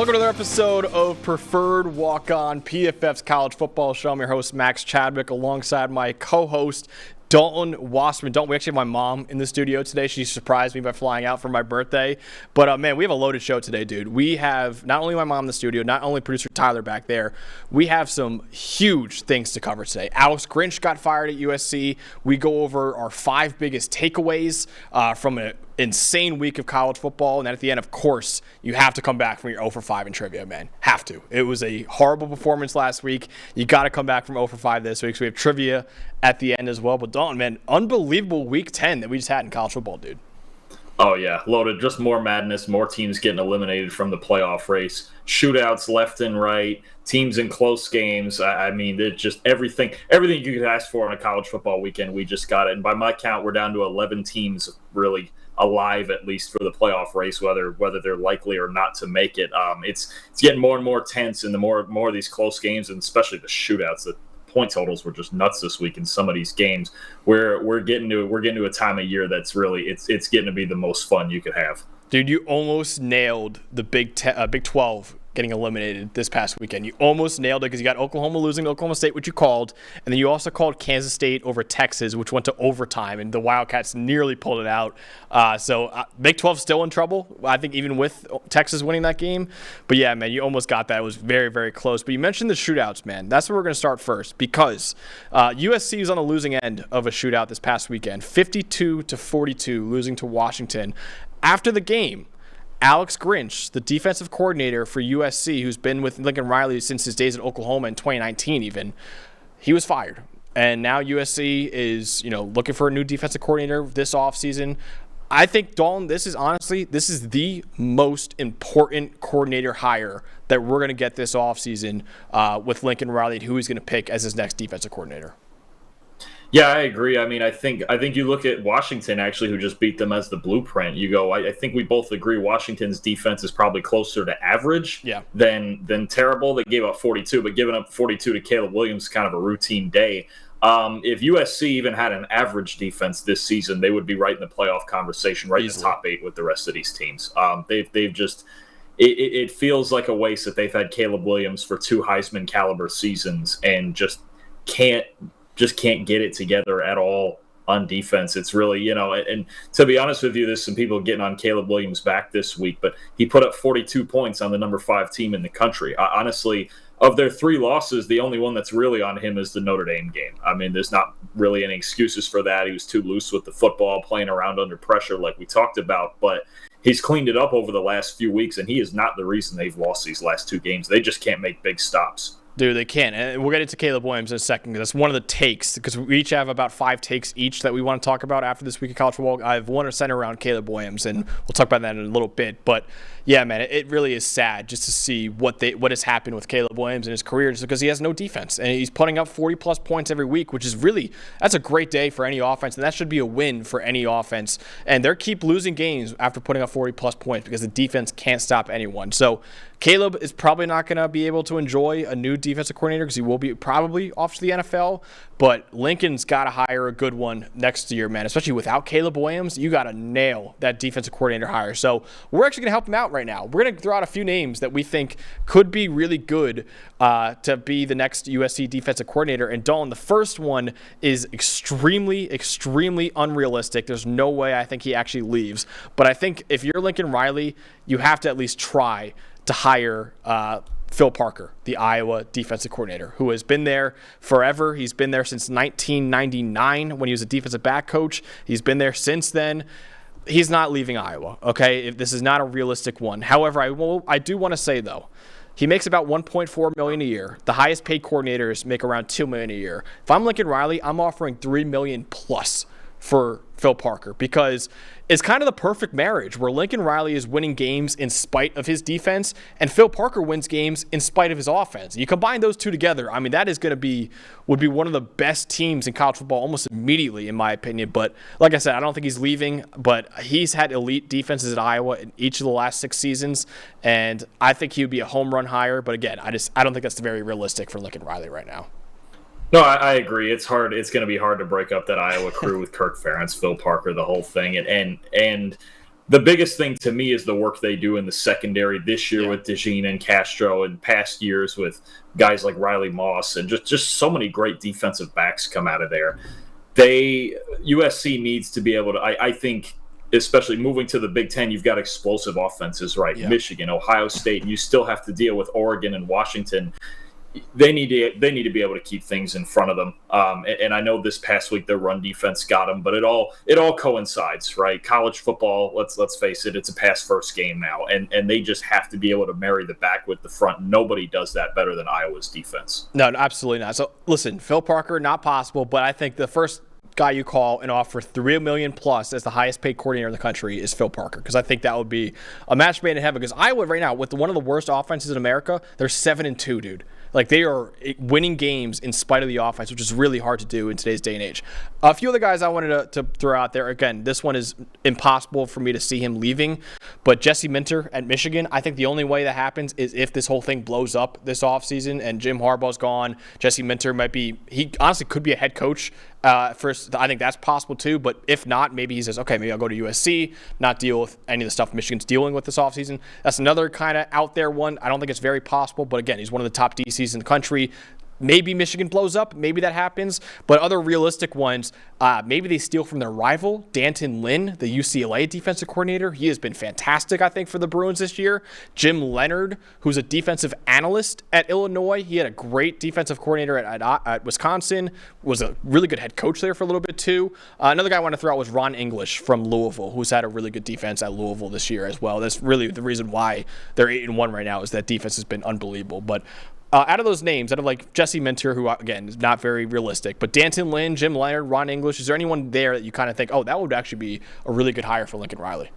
Welcome to another episode of Preferred Walk-On, PFF's college football show. I'm your host, Max Chadwick, alongside my co-host, Dalton Wasserman. Dalton, we actually have my mom in the studio today. She surprised me by flying out for my birthday. But, man, we have a loaded show today, dude. We have not only my mom in the studio, not only producer Tyler back there, we have some huge things to cover today. Alex Grinch got fired at USC. We go over our 5 biggest takeaways from an insane week of college football. And then at the end, of course, you have to come back from your 0 for 5 in trivia, man. Have to. It was a horrible performance last week. You got to come back from 0 for 5 this week. So we have trivia at the end as well. But Dalton, man, unbelievable week 10 that we just had in college football, dude. Oh, yeah. Loaded. Just more madness, more teams getting eliminated from the playoff race, shootouts left and right, teams in close games. I mean, it's just everything you could ask for on a college football weekend, we just got it. And by my count, we're down to 11 teams really alive, at least for the playoff race, whether they're likely or not to make it. It's getting more and more tense, and the more of these close games, and especially the shootouts, the point totals were just nuts this week in some of these games. We're getting to a time of year that's really it's getting to be the most fun you could have. Dude, you almost nailed the Big 12 getting eliminated this past weekend. You almost nailed it because you got Oklahoma losing to Oklahoma State, which you called, and then you also called Kansas State over Texas, which went to overtime, and the Wildcats nearly pulled it out. So Big 12 still in trouble, I think, even with Texas winning that game. But yeah, man, you almost got that. It was very, very close. But you mentioned the shootouts, man. That's where we're going to start first because USC is on the losing end of a shootout this past weekend, 52-42, losing to Washington. After the game, Alex Grinch, the defensive coordinator for USC, who's been with Lincoln Riley since his days at Oklahoma in 2019 even, he was fired. And now USC is, looking for a new defensive coordinator this offseason. I think, Dalton, this is the most important coordinator hire that we're going to get this offseason with Lincoln Riley, who he's going to pick as his next defensive coordinator. Yeah, I agree. I mean, I think you look at Washington, actually, who just beat them as the blueprint. You go, I think we both agree Washington's defense is probably closer to average than terrible. They gave up 42, but giving up 42 to Caleb Williams is kind of a routine day. If USC even had an average defense this season, they would be right in the playoff conversation, right Easily. in the top 8 with the rest of these teams. They've just it feels like a waste that they've had Caleb Williams for 2 Heisman caliber seasons and just can't get it together at all on defense. It's really, and to be honest with you, there's some people getting on Caleb Williams back this week, but he put up 42 points on the number 5 team in the country. Honestly, of their 3 losses, the only one that's really on him is the Notre Dame game. I mean, there's not really any excuses for that. He was too loose with the football, playing around under pressure like we talked about, but he's cleaned it up over the last few weeks, and he is not the reason they've lost these last 2 games. They just can't make big stops. Dude, they can. And we'll get into Caleb Williams in a second because that's one of the takes, because we each have about 5 takes each that we want to talk about after this week of college football. I have one center around Caleb Williams, and we'll talk about that in a little bit. But, yeah, man, it really is sad just to see what has happened with Caleb Williams in his career just because he has no defense. And he's putting up 40-plus points every week, which is really – that's a great day for any offense, and that should be a win for any offense. And they keep losing games after putting up 40-plus points because the defense can't stop anyone. So – Caleb is probably not going to be able to enjoy a new defensive coordinator because he will be probably off to the NFL. But Lincoln's got to hire a good one next year, man. Especially without Caleb Williams, you got to nail that defensive coordinator hire. So we're actually going to help him out right now. We're going to throw out a few names that we think could be really good to be the next USC defensive coordinator. And Dalton, the first one is extremely, extremely unrealistic. There's no way I think he actually leaves. But I think if you're Lincoln Riley, you have to at least try to hire Phil Parker, the Iowa defensive coordinator, who has been there forever. He's been there since 1999 when he was a defensive back coach. He's been there since then. He's not leaving Iowa, okay? This is not a realistic one. However, I do want to say, though, he makes about $1.4 million a year. The highest paid coordinators make around $2 million a year. If I'm Lincoln Riley, I'm offering $3 million plus for Phil Parker because it's kind of the perfect marriage where Lincoln Riley is winning games in spite of his defense and Phil Parker wins games in spite of his offense. You combine those two together, I mean, that is would be one of the best teams in college football almost immediately, in my opinion. But like I said, I don't think he's leaving, but he's had elite defenses at Iowa in each of the last 6 seasons, and I think he would be a home run hire. But again, I don't think that's very realistic for Lincoln Riley right now. No, I agree. It's hard. It's going to be hard to break up that Iowa crew with Kirk Ferentz, Phil Parker, the whole thing. And The biggest thing to me is the work they do in the secondary this year with DeJean and Castro, and past years with guys like Riley Moss, and just so many great defensive backs come out of there. USC needs to be able to, I think, especially moving to the Big Ten, you've got explosive offenses, right? Yeah. Michigan, Ohio State, and you still have to deal with Oregon and Washington. They need to be able to keep things in front of them. And I know this past week their run defense got them, but it all coincides, right? College football, let's face it, it's a pass first game now, and they just have to be able to marry the back with the front. Nobody does that better than Iowa's defense. No, absolutely not. So listen, Phil Parker, not possible, but I think the first guy you call and offer $3 million plus as the highest paid coordinator in the country is Phil Parker, because I think that would be a match made in heaven. Because Iowa right now, with one of the worst offenses in America, they're 7-2, dude. Like, they are winning games in spite of the offense, which is really hard to do in today's day and age. A few other guys I wanted to throw out there. Again, this one is impossible for me to see him leaving. But Jesse Minter at Michigan, I think the only way that happens is if this whole thing blows up this offseason and Jim Harbaugh's gone. Jesse Minter he honestly could be a head coach. First, I think that's possible too. But if not, maybe he says, okay, maybe I'll go to USC, not deal with any of the stuff Michigan's dealing with this offseason. That's another kind of out there one. I don't think it's very possible. But again, he's one of the top DCs in the country. Maybe Michigan blows up. Maybe that happens. But other realistic ones, maybe they steal from their rival, Dalton, the UCLA defensive coordinator. He has been fantastic, I think, for the Bruins this year. Jim Leonard, who's a defensive analyst at Illinois. He had a great defensive coordinator at Wisconsin, was a really good head coach there for a little bit too. Another guy I want to throw out was Ron English from Louisville, who's had a really good defense at Louisville this year as well. That's really the reason why they're 8-1 right now, is that defense has been unbelievable. But out of those names, out of like Jesse Minter, who again is not very realistic, but Dalton, Jim Leonard, Ron English, is there anyone there that you kind of think, oh, that would actually be a really good hire for Lincoln Riley?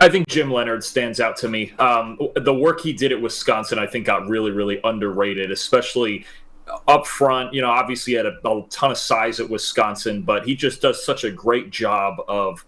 I think Jim Leonard stands out to me. The work he did at Wisconsin, I think, got really, really underrated, especially up front. Obviously he had a ton of size at Wisconsin, but he just does such a great job of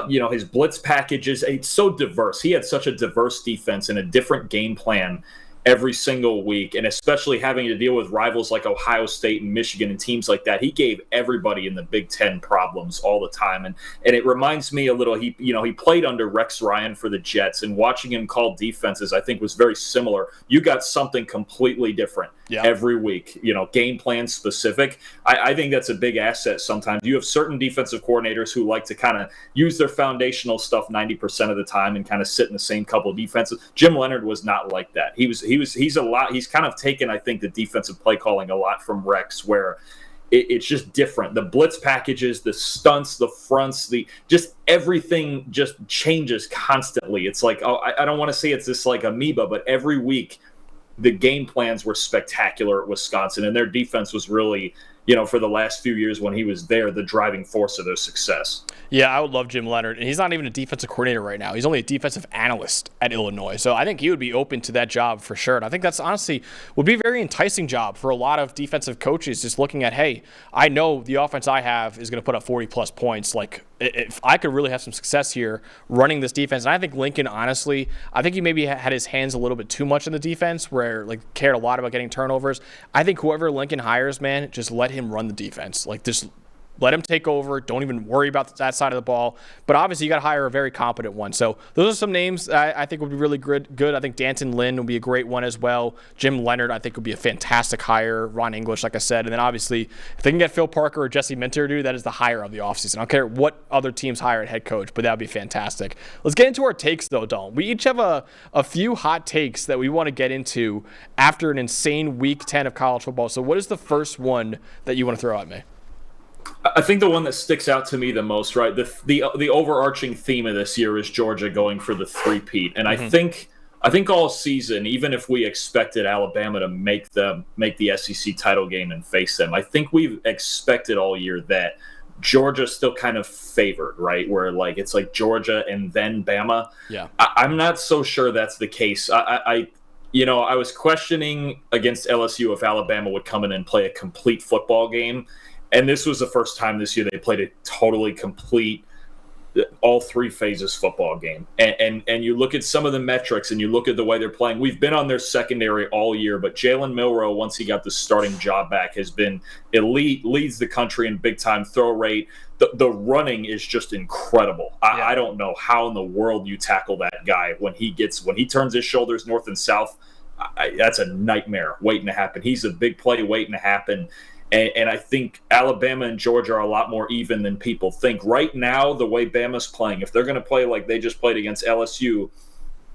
his blitz packages. It's so diverse. He had such a diverse defense and a different game plan every single week, and especially having to deal with rivals like Ohio State and Michigan and teams like that. He gave everybody in the Big Ten problems all the time, and it reminds me a little. He played under Rex Ryan for the Jets, and watching him call defenses, I think, was very similar. You got something completely different every week. Game plan specific. I think that's a big asset. Sometimes you have certain defensive coordinators who like to kind of use their foundational stuff 90% of the time and kind of sit in the same couple of defenses. Jim Leonard was not like that. He's kind of taken, I think, the defensive play calling a lot from Rex, where it's just different. The blitz packages, the stunts, the fronts, just everything just changes constantly. It's like, I don't want to say it's this like amoeba, but every week the game plans were spectacular at Wisconsin, and their defense was really, for the last few years when he was there, the driving force of their success. Yeah, I would love Jim Leonard, and he's not even a defensive coordinator right now. He's only a defensive analyst at Illinois, so I think he would be open to that job for sure. And I think that's honestly would be a very enticing job for a lot of defensive coaches, just looking at, hey, I know the offense I have is going to put up 40-plus points. Like, if I could really have some success here running this defense. And I think Lincoln, honestly, I think he maybe had his hands a little bit too much in the defense, where cared a lot about getting turnovers. I think whoever Lincoln hires, man, just let him run the defense. Just let him take over. Don't even worry about that side of the ball. But obviously, you got to hire a very competent one. So those are some names I think would be really good. I think Dalton would be a great one as well. Jim Leonard, I think, would be a fantastic hire. Ron English, like I said. And then obviously, if they can get Phil Parker or Jesse Minter, dude, that is the hire of the offseason. I don't care what other teams hire at head coach, but that would be fantastic. Let's get into our takes, though, Dalton. We each have a few hot takes that we want to get into after an insane Week 10 of college football. So what is the first one that you want to throw at me? I think the one that sticks out to me the most, right? The overarching theme of this year is Georgia going for the three-peat, and I think all season, even if we expected Alabama to make the SEC title game and face them, I think we've expected all year that Georgia's still kind of favored, right? Where it's like Georgia and then Bama. Yeah, I'm not so sure that's the case. I was questioning against LSU if Alabama would come in and play a complete football game. And this was the first time this year they played a totally complete all three phases football game. And you look at some of the metrics and you look at the way they're playing. We've been on their secondary all year, but Jalen Milroe, once he got the starting job back, has been elite, leads the country in big-time throw rate. The running is just incredible. I don't know how in the world you tackle that guy when he turns his shoulders north and south. That's a nightmare waiting to happen. He's a big play waiting to happen. And I think Alabama and Georgia are a lot more even than people think. Right now, the way Bama's playing, if they're going to play like they just played against LSU,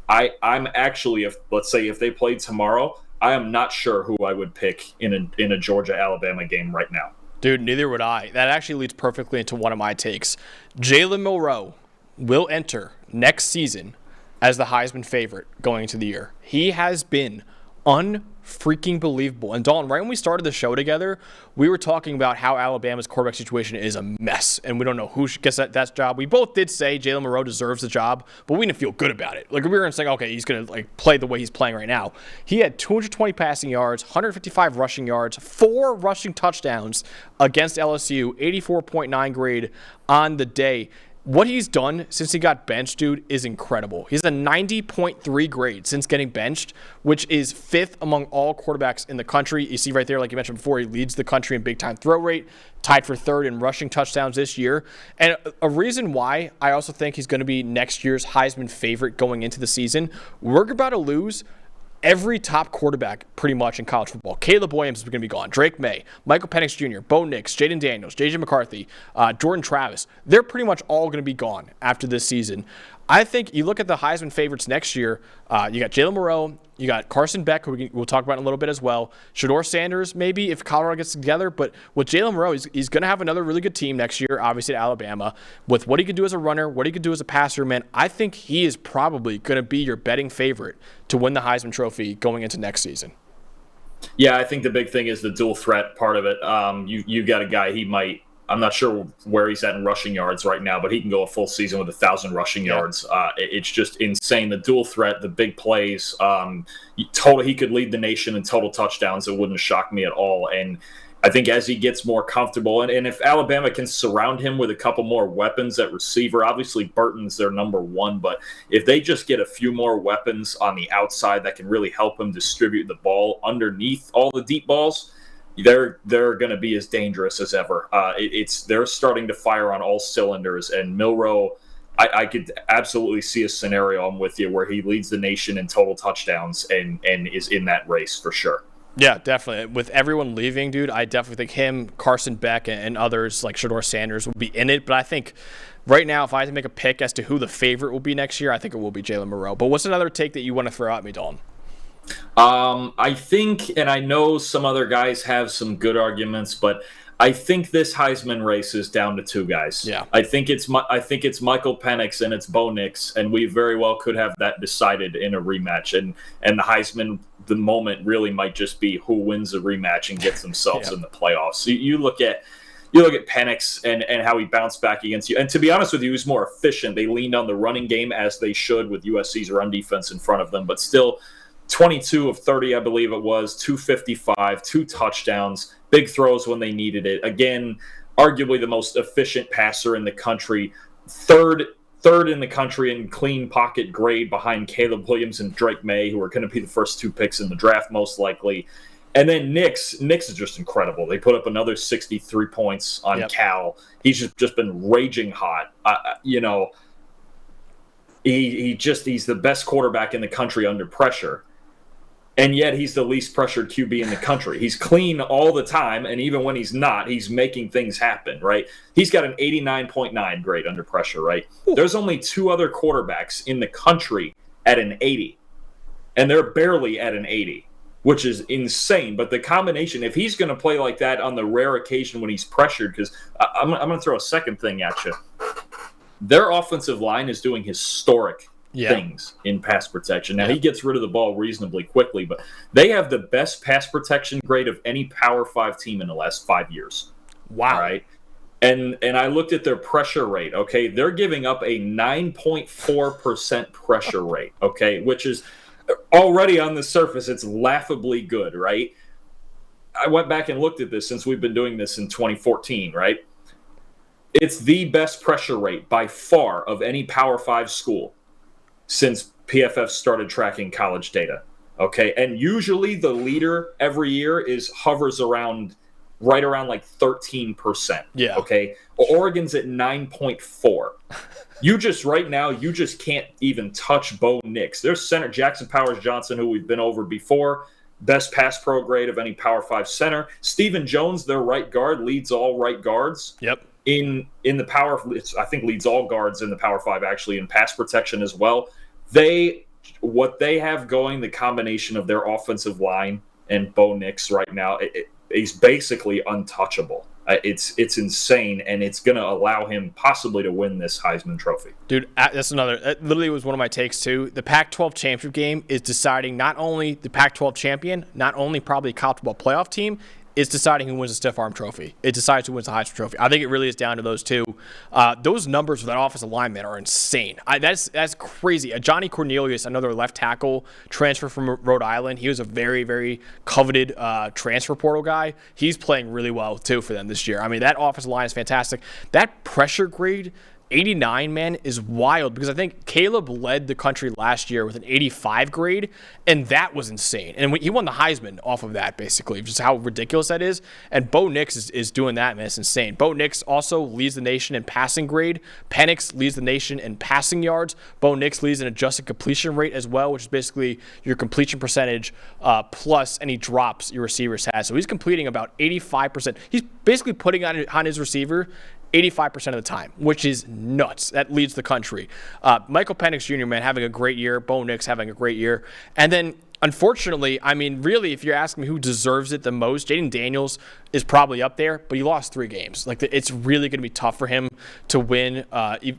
I'm actually, let's say if they played tomorrow, I am not sure who I would pick in a Georgia-Alabama game right now. Dude, neither would I. That actually leads perfectly into one of my takes. Jalen Milroe will enter next season as the Heisman favorite going into the year. He has been unfreaking believable. And Dalton, right when we started the show together, we were talking about how Alabama's quarterback situation is a mess, and we don't know who gets that job. We both did say Jalen Milroe deserves the job, but we didn't feel good about it. Like, we were saying, okay, he's going to play the way he's playing right now. He had 220 passing yards, 155 rushing yards, 4 rushing touchdowns against LSU, 84.9 grade on the day. What he's done since he got benched, dude, is incredible. He's a 90.3 grade since getting benched, which is 5th among all quarterbacks in the country. You see right there, like you mentioned before, he leads the country in big-time throw rate, tied for 3rd in rushing touchdowns this year. And a reason why I also think he's going to be next year's Heisman favorite going into the season, we're about to lose every top quarterback pretty much in college football. Caleb Williams is going to be gone. Drake May, Michael Penix Jr., Bo Nix, Jaden Daniels, J.J. McCarthy, Jordan Travis. They're pretty much all going to be gone after this season. I think you look at the Heisman favorites next year, you got Jalen Milroe, you got Carson Beck, who we'll talk about in a little bit as well. Shedeur Sanders, maybe, if Colorado gets together. But with Jalen Milroe, he's going to have another really good team next year, obviously at Alabama. With what he could do as a runner, what he could do as a passer, man, I think he is probably going to be your betting favorite to win the Heisman Trophy going into next season. Yeah, I think the big thing is the dual threat part of it. You got a guy, I'm not sure where he's at in rushing yards right now, but he can go a full season with 1,000 rushing yards. It's just insane. The dual threat, the big plays, he could lead the nation in total touchdowns. It wouldn't shock me at all. And I think as he gets more comfortable, and if Alabama can surround him with a couple more weapons at receiver, obviously Burton's their number one, but if they just get a few more weapons on the outside that can really help him distribute the ball underneath all the deep balls, they're going to be as dangerous as ever. They're starting to fire on all cylinders, and Milroe, I could absolutely see a scenario, I'm with you, where he leads the nation in total touchdowns and is in that race for sure. Yeah, definitely. With everyone leaving, dude, I definitely think him, Carson Beck, and others like Shedeur Sanders will be in it. But I think right now, if I had to make a pick as to who the favorite will be next year, I think it will be Jalen Milroe. But what's another take that you want to throw at me, Dalton? I think, and I know some other guys have some good arguments, but I think this Heisman race is down to 2 guys. Yeah. I think it's Michael Penix and it's Bo Nix, and we very well could have that decided in a rematch. And the Heisman, the moment really might just be who wins the rematch and gets themselves in the playoffs. So you look at Penix and how he bounced back against you. And to be honest with you, he was more efficient. They leaned on the running game as they should with USC's run defense in front of them, but still 22 of 30, I believe it was, 255, 2 touchdowns, big throws when they needed it. Again, arguably the most efficient passer in the country, third in the country in clean pocket grade behind Caleb Williams and Drake May, who are going to be the first 2 picks in the draft most likely. And then Nix is just incredible. They put up another 63 points on Cal. He's just been raging hot. He's the best quarterback in the country under pressure. And yet he's the least pressured QB in the country. He's clean all the time, and even when he's not, he's making things happen, right? He's got an 89.9 grade under pressure, right? Ooh. There's only 2 other quarterbacks in the country at an 80, and they're barely at an 80, which is insane. But the combination, if he's going to play like that on the rare occasion when he's pressured, because I'm going to throw a second thing at you. Their offensive line is doing historic things in pass protection. Now, he gets rid of the ball reasonably quickly, but they have the best pass protection grade of any Power 5 team in the last 5 years. Wow. All right. And I looked at their pressure rate, okay? They're giving up a 9.4% pressure rate, okay, which is already on the surface, it's laughably good, right? I went back and looked at this since we've been doing this in 2014, right? It's the best pressure rate by far of any Power 5 school since PFF started tracking college data. Okay, and usually the leader every year hovers right around like 13%. Yeah. Okay, Oregon's at 9.4. You just can't even touch Bo Nix. There's center Jackson Powers Johnson, who we've been over before. Best pass pro grade of any Power 5 center. Stephen Jones, their right guard, leads all right guards. Yep. In the I think leads all guards in the Power 5 actually in pass protection as well. What they have going, the combination of their offensive line and Bo Nix right now, he's basically untouchable. It's insane, and it's going to allow him possibly to win this Heisman Trophy. Dude, that's another. That literally was one of my takes too. The Pac-12 championship game is deciding not only the Pac-12 champion, not only probably a college football playoff team. It's deciding who wins the Stiff Arm Trophy. It decides who wins the Heisman Trophy. I think it really is down to those two. Those numbers for that offensive lineman are insane. That's crazy. Johnny Cornelius, another left tackle transfer from Rhode Island. He was a very, very coveted transfer portal guy. He's playing really well, too, for them this year. I mean, that offensive line is fantastic. That pressure grade 89, man, is wild because I think Caleb led the country last year with an 85 grade, and that was insane. And he won the Heisman off of that, basically, just how ridiculous that is. And Bo Nix is doing that, man. It's insane. Bo Nix also leads the nation in passing grade. Penix leads the nation in passing yards. Bo Nix leads in adjusted completion rate as well, which is basically your completion percentage plus any drops your receivers has. So he's completing about 85%. He's basically putting on his receiver 85% of the time, which is nuts. That leads the country. Michael Penix Jr., man, having a great year. Bo Nix having a great year. And then, unfortunately, I mean, really, if you're asking me who deserves it the most, Jaden Daniels is probably up there, but he lost 3 games. Like, it's really going to be tough for him to win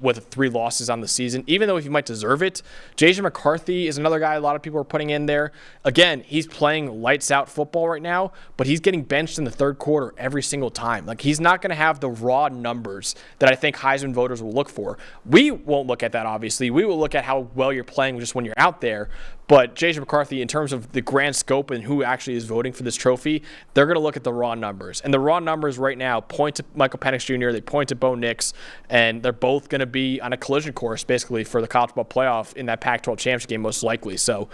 with 3 losses on the season, even though he might deserve it. Jason McCarthy is another guy a lot of people are putting in there. Again, he's playing lights out football right now, but he's getting benched in the third quarter every single time. Like, he's not going to have the raw numbers that I think Heisman voters will look for. We won't look at that, obviously. We will look at how well you're playing just when you're out there. But Jason McCarthy, in terms of the grand scope and who actually is voting for this trophy, they're going to look at the raw numbers. And the raw numbers right now point to Michael Penix Jr., they point to Bo Nix, and they're both going to be on a collision course, basically, for the college football playoff in that Pac-12 championship game, most likely. So,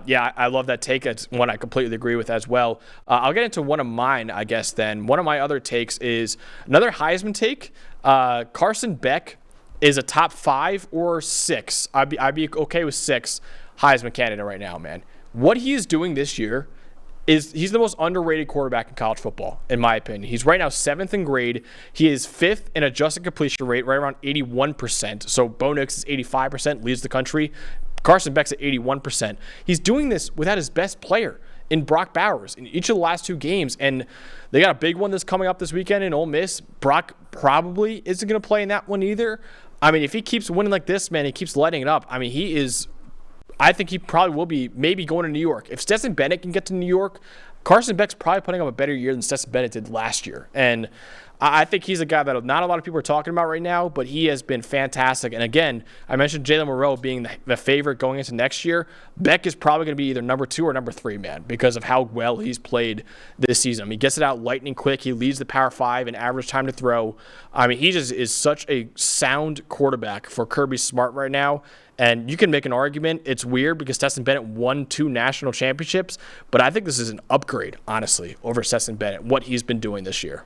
yeah, I love that take. It's one I completely agree with as well. I'll get into one of mine, I guess, then. One of my other takes is another Heisman take. Carson Beck is a top 5 or 6. I'd be okay with 6 Heisman candidate right now, man. What he is doing this year is he's the most underrated quarterback in college football, in my opinion. He's right now 7th in grade. He is 5th in adjusted completion rate, right around 81%. So Bo Nix is 85%, leads the country. Carson Beck's at 81%. He's doing this without his best player in Brock Bowers in each of the last 2 games. And they got a big one that's coming up this weekend in Ole Miss. Brock probably isn't going to play in that one either. I mean, if he keeps winning like this, man, he keeps letting it up. I mean, I think he probably will be maybe going to New York. If Stetson Bennett can get to New York, Carson Beck's probably putting up a better year than Stetson Bennett did last year. And I think he's a guy that not a lot of people are talking about right now, but he has been fantastic. And again, I mentioned Jalen Moreau being the favorite going into next year. Beck is probably going to be either number 2 or number 3, man, because of how well he's played this season. He gets it out lightning quick. He leads the Power 5 in average time to throw. I mean, he just is such a sound quarterback for Kirby Smart right now. And you can make an argument. It's weird because Stetson Bennett won 2 national championships, but I think this is an upgrade, honestly, over Stetson Bennett, what he's been doing this year.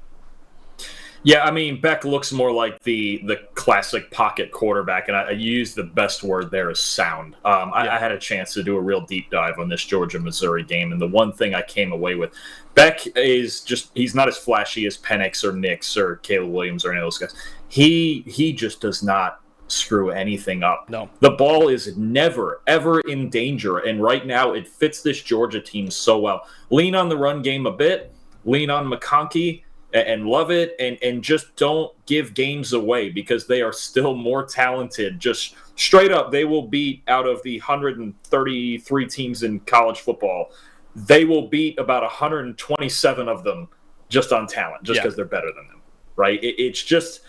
Yeah, I mean, Beck looks more like the classic pocket quarterback, and I use the best word there is sound. I had a chance to do a real deep dive on this Georgia-Missouri game, and the one thing I came away with, Beck is just – he's not as flashy as Penix or Nix or Caleb Williams or any of those guys. He just does not screw anything up. No. The ball is never, ever in danger, and right now it fits this Georgia team so well. Lean on the run game a bit, lean on McConkey, and love it, and just don't give games away because they are still more talented. Just straight up, they will beat out of the 133 teams in college football, they will beat about 127 of them just on talent, just because they're better than them, right? It's just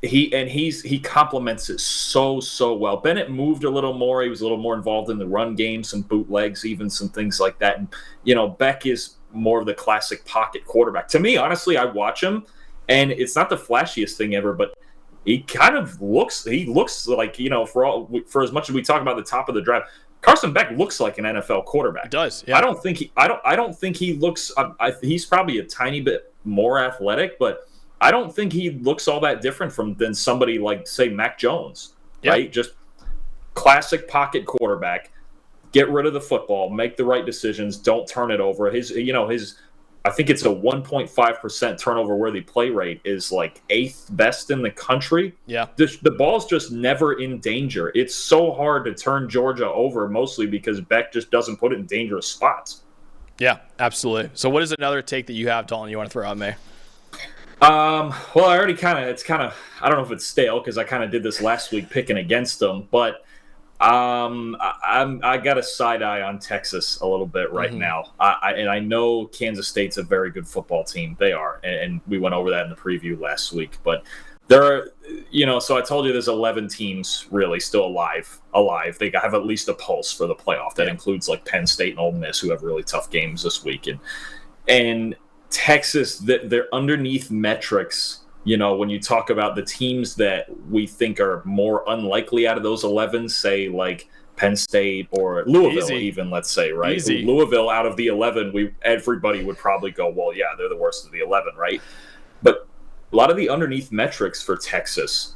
he complements it so well. Bennett moved a little more. He was a little more involved in the run game, some bootlegs, even some things like that. And Beck is more of the classic pocket quarterback. To me, honestly, I watch him And it's not the flashiest thing ever, but he kind of looks like, for as much as we talk about the top of the draft, Carson Beck looks like an NFL quarterback. It does. Yeah. I don't think he looks. He's probably a tiny bit more athletic, but I don't think he looks all that different than somebody like, say, Mac Jones. Yeah. Right? Just classic pocket quarterback. Get rid of the football, make the right decisions, don't turn it over. His I think it's a 1.5% turnover-worthy play rate is like 8th best in the country. Yeah. The ball's just never in danger. It's so hard to turn Georgia over, mostly because Beck just doesn't put it in dangerous spots. Yeah, absolutely. So what is another take that you have, Dalton, you want to throw out, May? Well, I already I don't know if it's stale because I kind of did this last week picking against them, but I got a side eye on Texas a little bit right now. I know Kansas State's a very good football team. They are, and we went over that in the preview last week. But there are, so I told you there's 11 teams really still alive. They have at least a pulse for the playoff. That includes like Penn State and Ole Miss, who have really tough games this week, and Texas, their underneath metrics. When you talk about the teams that we think are more unlikely out of those 11, say like Penn State or Louisville, even, let's say, right? Easy. Louisville out of the 11, everybody would probably go, well, yeah, they're the worst of the 11, right? But a lot of the underneath metrics for Texas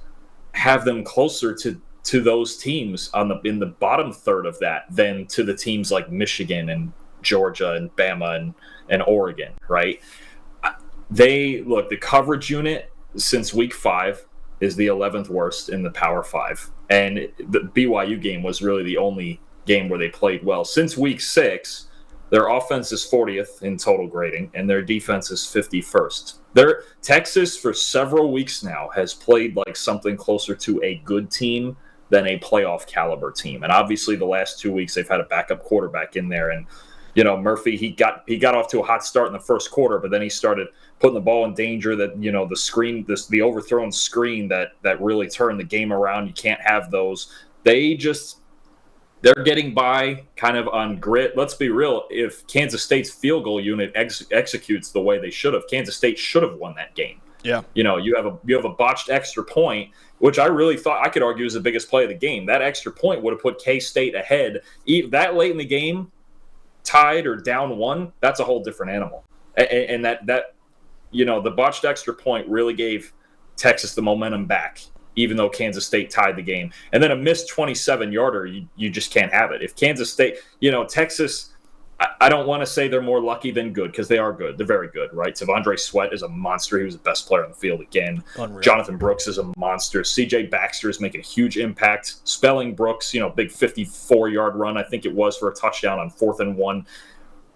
have them closer to those teams in the bottom third of that than to the teams like Michigan and Georgia and Bama and Oregon, right? The coverage unit since week 5 is the 11th worst in the Power 5. And the BYU game was really the only game where they played well. Since week 6, their offense is 40th in total grading, and their defense is 51st. Texas, for several weeks now, has played like something closer to a good team than a playoff caliber team. And obviously the last 2 weeks they've had a backup quarterback in there. And Murphy, he got off to a hot start in the first quarter, but then he started putting the ball in danger. That the overthrown screen that really turned the game around. You can't have those. They're getting by kind of on grit. Let's be real. If Kansas State's field goal unit executes the way they should have, Kansas State should have won that game. Yeah. You have a botched extra point, which I really thought I could argue is the biggest play of the game. That extra point would have put K-State ahead that late in the game. Tied or down 1, that's a whole different animal. And that the botched extra point really gave Texas the momentum back, even though Kansas State tied the game. And then a missed 27-yarder, you just can't have it. If Kansas State, Texas, I don't want to say they're more lucky than good, because they are good. They're very good, right? Tavondre Sweat is a monster. He was the best player on the field again. Unreal. Jonathan Brooks is a monster. C.J. Baxter is making a huge impact. Spelling Brooks, big 54-yard run, I think it was, for a touchdown on 4th and 1.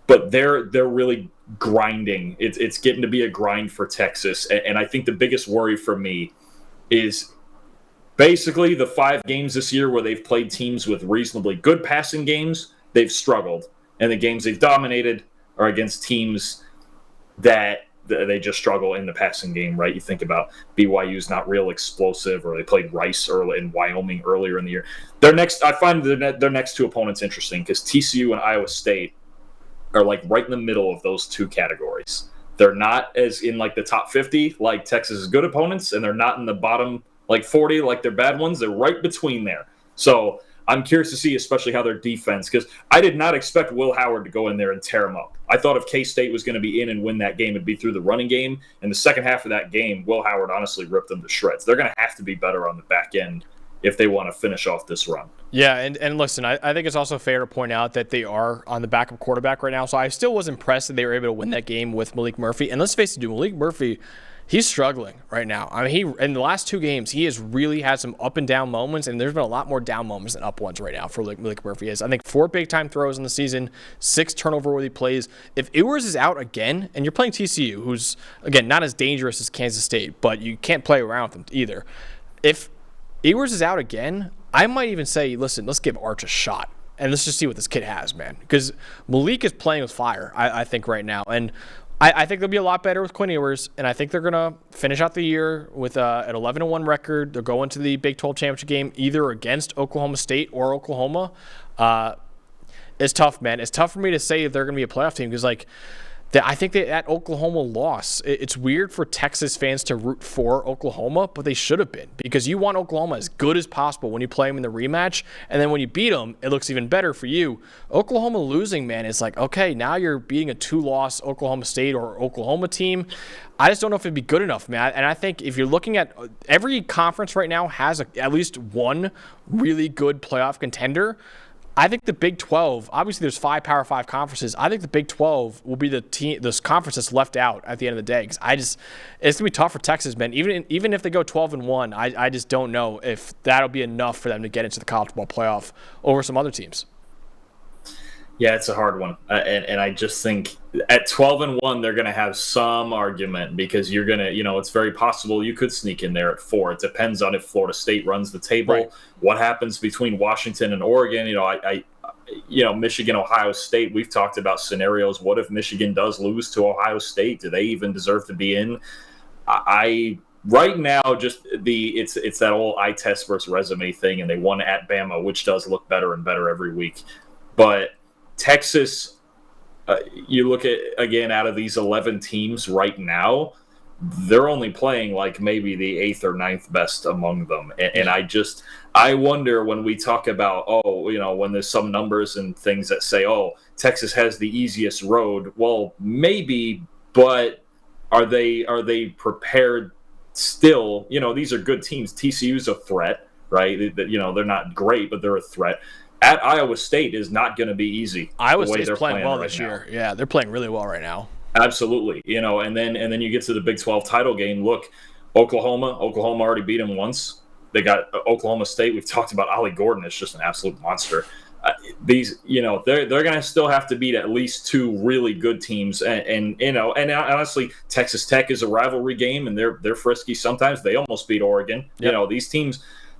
But they're really grinding. It's getting to be a grind for Texas. And I think the biggest worry for me is basically the 5 games this year where they've played teams with reasonably good passing games, they've struggled. And the games they've dominated are against teams that they just struggle in the passing game, right? You think about BYU's not real explosive, or they played Rice early in Wyoming earlier in the year. I find their next 2 opponents interesting, because TCU and Iowa State are like right in the middle of those 2 categories. They're not as in like the top 50 like Texas's good opponents, and they're not in the bottom like 40 like their bad ones. They're right between there. So I'm curious to see especially how their defense, because I did not expect Will Howard to go in there and tear him up. I thought if K-State was going to be in and win that game, it'd be through the running game. And the second half of that game, Will Howard honestly ripped them to shreds. They're going to have to be better on the back end if they want to finish off this run. Yeah, and listen, I think it's also fair to point out that they are on the backup quarterback right now. So I still was impressed that they were able to win that game with Malik Murphy. And let's face it, Malik Murphy, he's struggling right now. I mean, in the last 2 games, he has really had some up and down moments, and there's been a lot more down moments than up ones right now for Malik Murphy. I think 4 big-time throws in the season, 6 turnover-worthy plays. If Ewers is out again, and you're playing TCU, who's, again, not as dangerous as Kansas State, but you can't play around with them either. If Ewers is out again, I might even say, listen, let's give Arch a shot. And let's just see what this kid has, man. Because Malik is playing with fire, I think, right now. And I think they'll be a lot better with Quinn Ewers, and I think they're going to finish out the year with an 11-1 record. They'll go into the Big 12 championship game either against Oklahoma State or Oklahoma. It's tough, man. It's tough for me to say if they're going to be a playoff team, because, like, I think that Oklahoma loss, it's weird for Texas fans to root for Oklahoma, but they should have been, because you want Oklahoma as good as possible when you play them in the rematch, and then when you beat them, it looks even better for you. Oklahoma losing, man, it's like, okay, now you're beating a 2-loss Oklahoma State or Oklahoma team. I just don't know if it'd be good enough, man. And I think if you're looking at every conference right now has at least one really good playoff contender. I think the Big 12, obviously there's 5 Power 5 conferences. I think the Big 12 will be this conference that's left out at the end of the day. Because it's going to be tough for Texas, man. Even if they go 12-1, I just don't know if that'll be enough for them to get into the college football playoff over some other teams. Yeah, it's a hard one. And I just think at 12-1, they're going to have some argument, because you're going to, it's very possible you could sneak in there at 4. It depends on if Florida State runs the table, right. What happens between Washington and Oregon. Michigan, Ohio State, we've talked about scenarios. What if Michigan does lose to Ohio State? Do they even deserve to be in? Right now, it's that old eye test versus resume thing, and they won at Bama, which does look better and better every week. But Texas, you look at, again, out of these 11 teams right now, they're only playing like maybe the 8th or 9th best among them. And I wonder when we talk about, when there's some numbers and things that say, Texas has the easiest road. Well, maybe, but are they prepared still? These are good teams. TCU's a threat, right? They're not great, but they're a threat. At Iowa State is not going to be easy. Iowa State's playing well this year. Yeah, they're playing really well right now. Absolutely. And then you get to the Big 12 title game. Look, Oklahoma already beat them once. They got Oklahoma State. We've talked about Ollie Gordon. It's just an absolute monster. They're going to still have to beat at least 2 really good teams. And honestly, Texas Tech is a rivalry game, and they're frisky sometimes. They almost beat Oregon. Yep.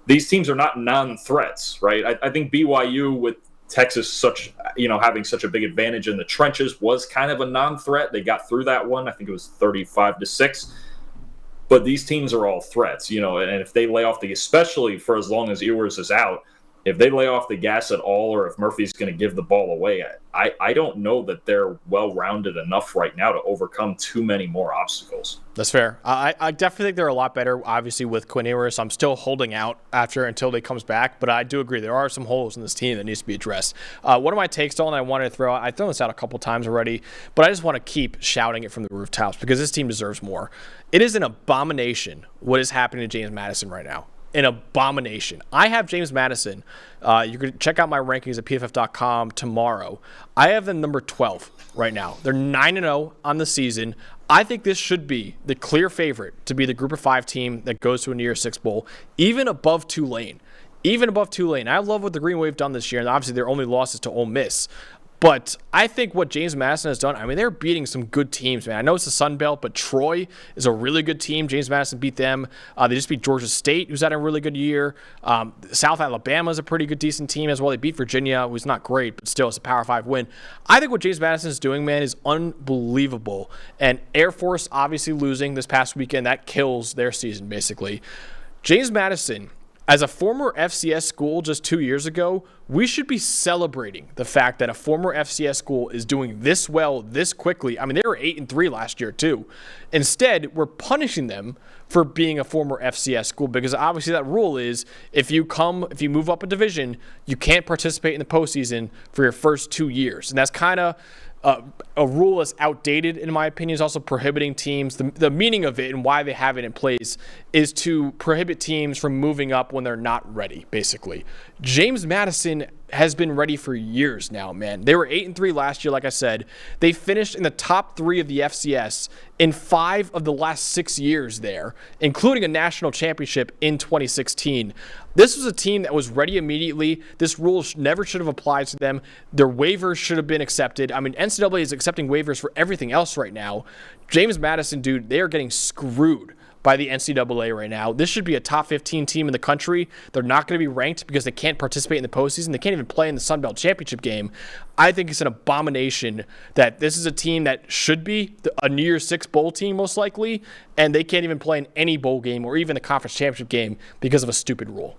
These teams are not non-threats, right? I think BYU, with Texas having such a big advantage in the trenches, was kind of a non-threat. They got through that one. I think it was 35-6. But these teams are all threats, and if they lay off especially for as long as Ewers is out, if they lay off the gas at all, or if Murphy's going to give the ball away, I don't know that they're well-rounded enough right now to overcome too many more obstacles. That's fair. I definitely think they're a lot better, obviously, with Quinn Ewers. I'm still holding out until he comes back, but I do agree there are some holes in this team that needs to be addressed. One of my takes, Dalton, I wanted to throw out, I've thrown this out a couple times already, but I just want to keep shouting it from the rooftops because this team deserves more. It is an abomination what is happening to James Madison right now. An abomination. I have James Madison. You can check out my rankings at pff.com tomorrow. I have them number 12 right now. They're 9-0 on the season. I think this should be the clear favorite to be the Group of 5 team that goes to a New Year's Six Bowl, even above Tulane. I love what the Green Wave done this year, and obviously their only loss is to Ole Miss. But I think what James Madison has done, they're beating some good teams, man. I know it's the Sun Belt, but Troy is a really good team. James Madison beat them. They just beat Georgia State, who's had a really good year. South Alabama is a pretty good, decent team as well. They beat Virginia, who's not great, but still it's a Power 5 win. I think what James Madison is doing, man, is unbelievable. And Air Force obviously losing this past weekend, that kills their season, basically. James Madison, as a former FCS school just 2 years ago, we should be celebrating the fact that a former FCS school is doing this well this quickly. They were 8-3 last year too. Instead, we're punishing them for being a former FCS school because obviously that rule is if you move up a division, you can't participate in the postseason for your first 2 years. And that's kind of a rule that's outdated, in my opinion. Is also prohibiting teams. The meaning of it and why they have it in place is to prohibit teams from moving up when they're not ready, basically. James Madison has been ready for years now, man. They were 8-3 last year, like I said. They finished in the top 3 of the FCS in 5 of the last 6 years there, including a national championship in 2016. This was a team that was ready immediately. This rule never should have applied to them. Their waivers should have been accepted. NCAA is accepting waivers for everything else right now. James Madison, dude, they are getting screwed by the NCAA right now. This should be a top 15 team in the country. They're not going to be ranked because they can't participate in the postseason. They can't even play in the Sun Belt Championship game. I think it's an abomination that this is a team that should be a New Year's Six Bowl team most likely, and they can't even play in any bowl game or even the conference championship game because of a stupid rule.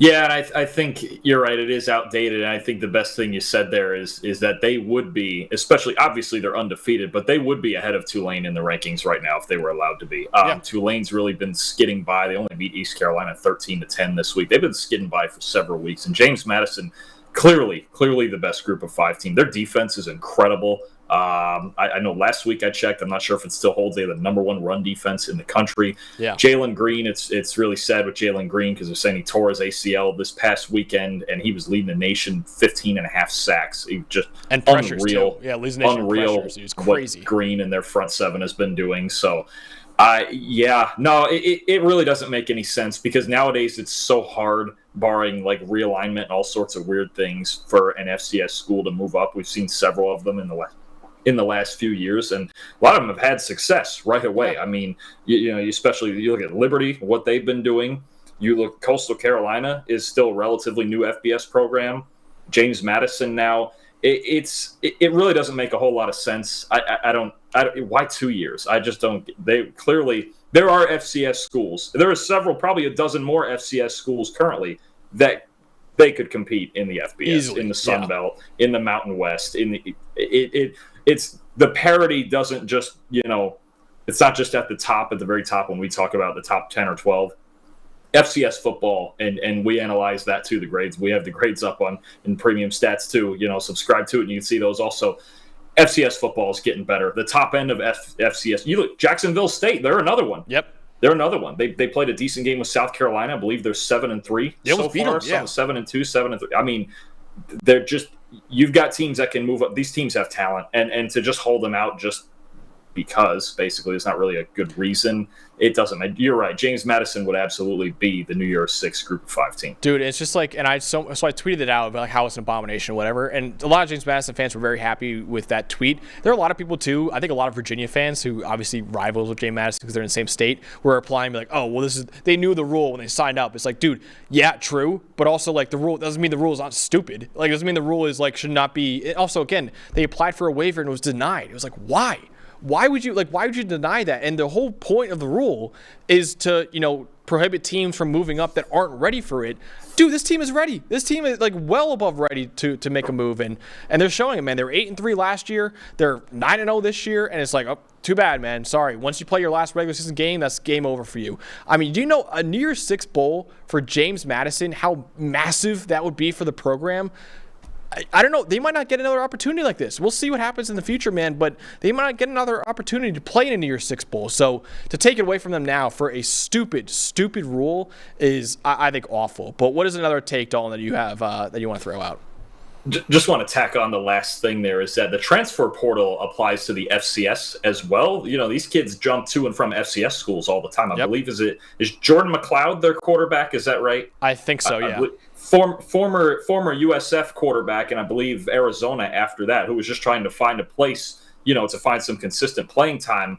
Yeah, and I think you're right. It is outdated, and I think the best thing you said there is that they would be, especially obviously they're undefeated, but they would be ahead of Tulane in the rankings right now if they were allowed to be. Yeah. Tulane's really been skidding by. They only beat East Carolina 13-10 this week. They've been skidding by for several weeks, and James Madison clearly the best group of 5 team. Their defense is incredible. I know last week I checked. I'm not sure if it still holds. They have the number 1 run defense in the country. Yeah. Jalen Green, it's really sad with Jalen Green because they're saying he tore his ACL this past weekend, and he was leading the nation 15.5 sacks. He just and pressures unreal. Too. Yeah, leads the nation unreal. Pressures. He was crazy. What Green and their front 7 has been doing. So, it really doesn't make any sense because nowadays it's so hard, barring like realignment and all sorts of weird things, for an FCS school to move up. We've seen several of them in the last few years, and a lot of them have had success right away. I mean, especially you look at Liberty, what they've been doing. You look, Coastal Carolina is still a relatively new FBS program. James Madison now. It really doesn't make a whole lot of sense. I don't. Why 2 years? I just don't. There are FCS schools. There are several, probably a dozen more FCS schools currently that they could compete in the FBS, easily, in the Sun Belt, in the Mountain West. It's the parity doesn't just, it's not just at the very top when we talk about the top 10 or 12. FCS football, and we analyze that too, the grades. We have the grades up in Premium Stats too. Subscribe to it and you can see those also. FCS football is getting better. The top end of FCS, you look, Jacksonville State, they're another one. Yep. They're another one. They played a decent game with South Carolina. I believe they're 7-3 so far. 7-2, 7-3. I mean, they're just, you've got teams that can move up. These teams have talent, and to just hold them out just because basically it's not really a good reason. It doesn't matter. You're right. James Madison would absolutely be the New Year's 6 Group of 5 team. Dude, it's just like, and so I tweeted it out about like how it's an abomination or whatever, and a lot of James Madison fans were very happy with that tweet. There are a lot of people too, I think a lot of Virginia fans who obviously rivals with James Madison because they're in the same state, were applying like, oh, well, they knew the rule when they signed up. It's like, dude, yeah, true, but also like the rule doesn't mean the rule is not stupid. Like, it doesn't mean the rule is like should not be. Also, again, they applied for a waiver and it was denied. It was like, why? Why would you deny that? And the whole point of the rule is to, prohibit teams from moving up that aren't ready for it. Dude, this team is ready. This team is like well above ready to make a move, and they're showing it, man. They were 8-3 last year. They're 9-0 this year, and it's like, oh, too bad, man. Sorry. Once you play your last regular season game, that's game over for you. I mean, do you know a New Year's 6 bowl for James Madison, how massive that would be for the program? I don't know. They might not get another opportunity like this. We'll see what happens in the future, man. But they might not get another opportunity to play in a New Year's 6 bowl. So to take it away from them now for a stupid rule is, I think, awful. But what is another take, Dalton, that you have that you want to throw out? Just want to tack on the last thing there is that the transfer portal applies to the FCS as well. These kids jump to and from FCS schools all the time. I believe is Jordan McLeod their quarterback? Is that right? I think so. Yeah. Former USF quarterback, and I believe Arizona after that, who was just trying to find a place, to find some consistent playing time.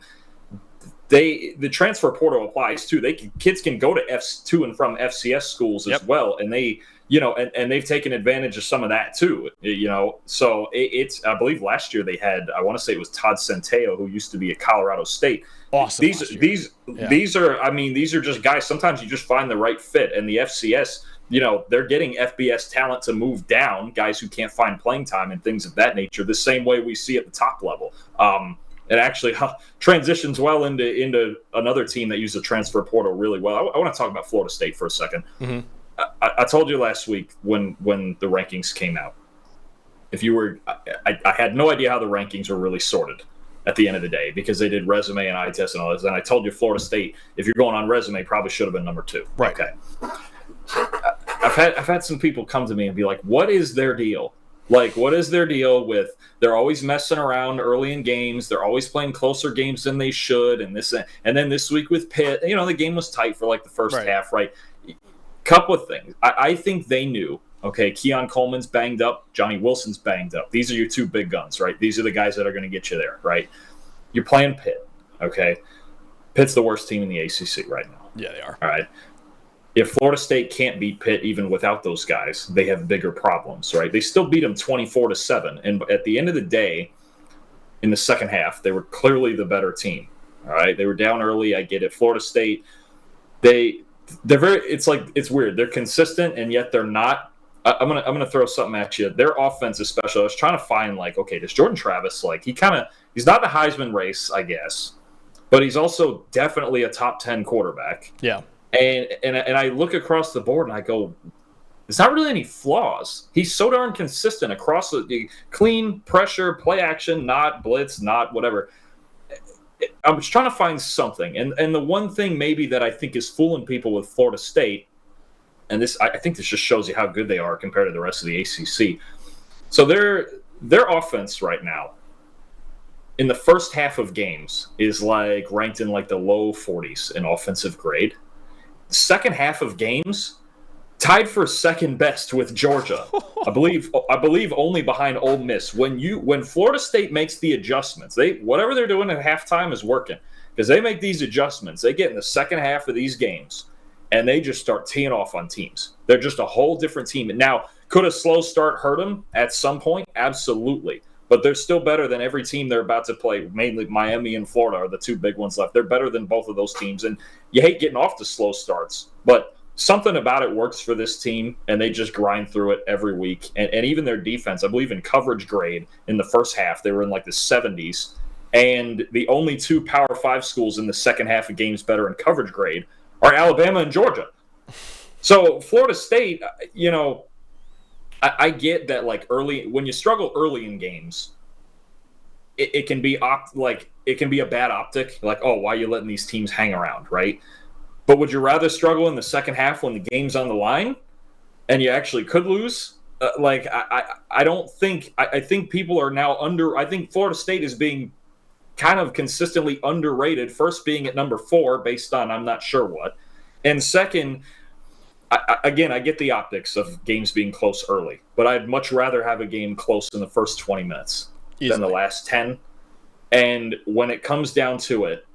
The transfer portal applies too. Kids can go to and from FCS schools as well, and they. And they've taken advantage of some of that too, So it's, I believe last year they had, I want to say it was Todd Centeio, who used to be at Colorado State. Awesome. These are just guys. Sometimes you just find the right fit, and the FCS, they're getting FBS talent to move down, guys who can't find playing time and things of that nature. The same way we see at the top level. It actually transitions well into another team that uses the transfer portal really well. I want to talk about Florida State for a second. Mm-hmm. I told you last week when the rankings came out, I had no idea how the rankings were really sorted at the end of the day because they did resume and eye test and all this. And I told you Florida State, if you're going on resume, probably should have been number 2. Right. Okay. I've had some people come to me and be like, what is their deal? Like, what is their deal with they're always messing around early in games. They're always playing closer games than they should. And then this week with Pitt, the game was tight for like the first half, right? Couple of things. I think they knew, okay, Keon Coleman's banged up, Johnny Wilson's banged up. These are your 2 big guns, right? These are the guys that are going to get you there, right? You're playing Pitt, okay? Pitt's the worst team in the ACC right now. Yeah, they are. All right. If Florida State can't beat Pitt even without those guys, they have bigger problems, right? They still beat them 24-7. And at the end of the day, in the second half, they were clearly the better team, all right? They were down early. I get it. Florida State, they're very. It's weird. They're consistent and yet they're not. I'm gonna throw something at you. Their offense, especially. I was trying to find does Jordan Travis he's not the Heisman race, I guess, but he's also definitely a top 10 quarterback. Yeah. And I look across the board and I go, there's not really any flaws. He's so darn consistent across the clean pressure, play action, not blitz, not whatever. I'm just trying to find something. And the one thing maybe that I think is fooling people with Florida State, and I think this just shows you how good they are compared to the rest of the ACC. So their offense right now, in the first half of games, is ranked in the low 40s in offensive grade. The second half of games, tied for second best with Georgia. I believe only behind Ole Miss. When Florida State makes the adjustments, whatever they're doing at halftime is working because they make these adjustments. They get in the second half of these games and they just start teeing off on teams. They're just a whole different team. And now, could a slow start hurt them at some point? Absolutely. But they're still better than every team they're about to play. Mainly Miami and Florida are the two big ones left. They're better than both of those teams. And you hate getting off the slow starts, but something about it works for this team, and they just grind through it every week. And even their defense, I believe in coverage grade in the first half, they were in the 70s. And the only two Power 5 schools in the second half of games better in coverage grade are Alabama and Georgia. So Florida State, I get that early, when you struggle early in games, it can be it can be a bad optic. Oh, why are you letting these teams hang around, right? But would you rather struggle in the second half when the game's on the line and you actually could lose? I don't think – I think people are now I think Florida State is being kind of consistently underrated, first being at number 4 based on I'm not sure what. And second, I get the optics of games being close early, but I'd much rather have a game close in the first 20 minutes than the last 10. And when it comes down to it,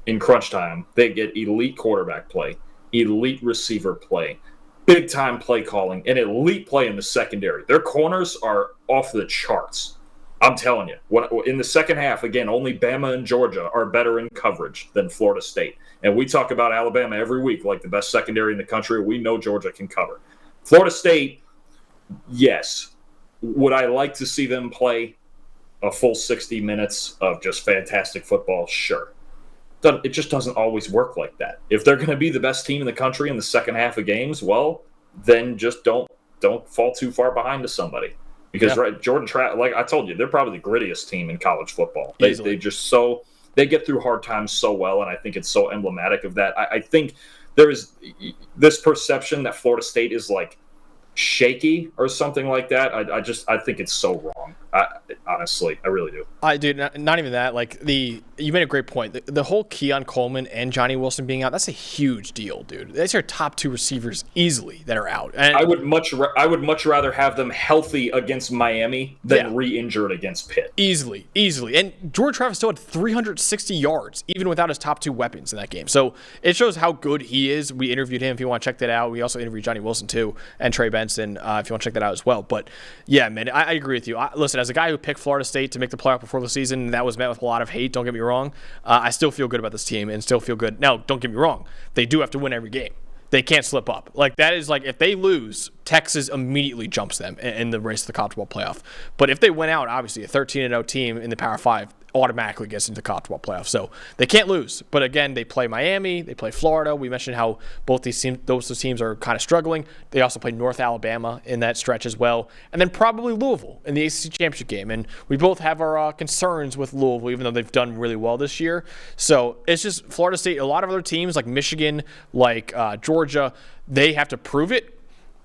in crunch time, they get elite quarterback play, elite receiver play, big-time play calling, and elite play in the secondary. Their corners are off the charts. I'm telling you. In the second half, again, only Bama and Georgia are better in coverage than Florida State. And we talk about Alabama every week like the best secondary in the country. We know Georgia can cover. Florida State, yes. Would I like to see them play a full 60 minutes of just fantastic football? Sure. It just doesn't always work like that. If they're going to be the best team in the country in the second half of games, well, then just don't fall too far behind to somebody. Because Jordan Travis, like I told you, they're probably the grittiest team in college football. They get through hard times so well, and I think it's so emblematic of that. I think there is this perception that Florida State is shaky or something like that. I think it's so wrong. Honestly, I really do. Not even that. You made a great point. The whole Keon Coleman and Johnny Wilson being out, that's a huge deal, dude. These are top 2 receivers easily that are out. And I would much rather have them healthy against Miami than re-injured against Pitt. Easily. And Jordan Travis still had 360 yards, even without his top 2 weapons in that game. So it shows how good he is. We interviewed him if you want to check that out. We also interviewed Johnny Wilson too, and Trey Benson if you want to check that out as well. But yeah, man, I agree with you. Listen, as a guy who picked Florida State to make the playoff before the season, that was met with a lot of hate, don't get me wrong. I still feel good about this team and still feel good. Now, don't get me wrong. They do have to win every game. They can't slip up. That is if they lose, Texas immediately jumps them in the race to the college football playoff. But if they win out, obviously a 13-0 team in the Power 5 automatically gets into the college football playoff. So they can't lose. But again, they play Miami, they play Florida. We mentioned how both those teams are kind of struggling. They also play North Alabama in that stretch as well. And then probably Louisville in the ACC championship game. And we both have our concerns with Louisville, even though they've done really well this year. So it's just Florida State. A lot of other teams like Michigan, like Georgia, they have to prove it.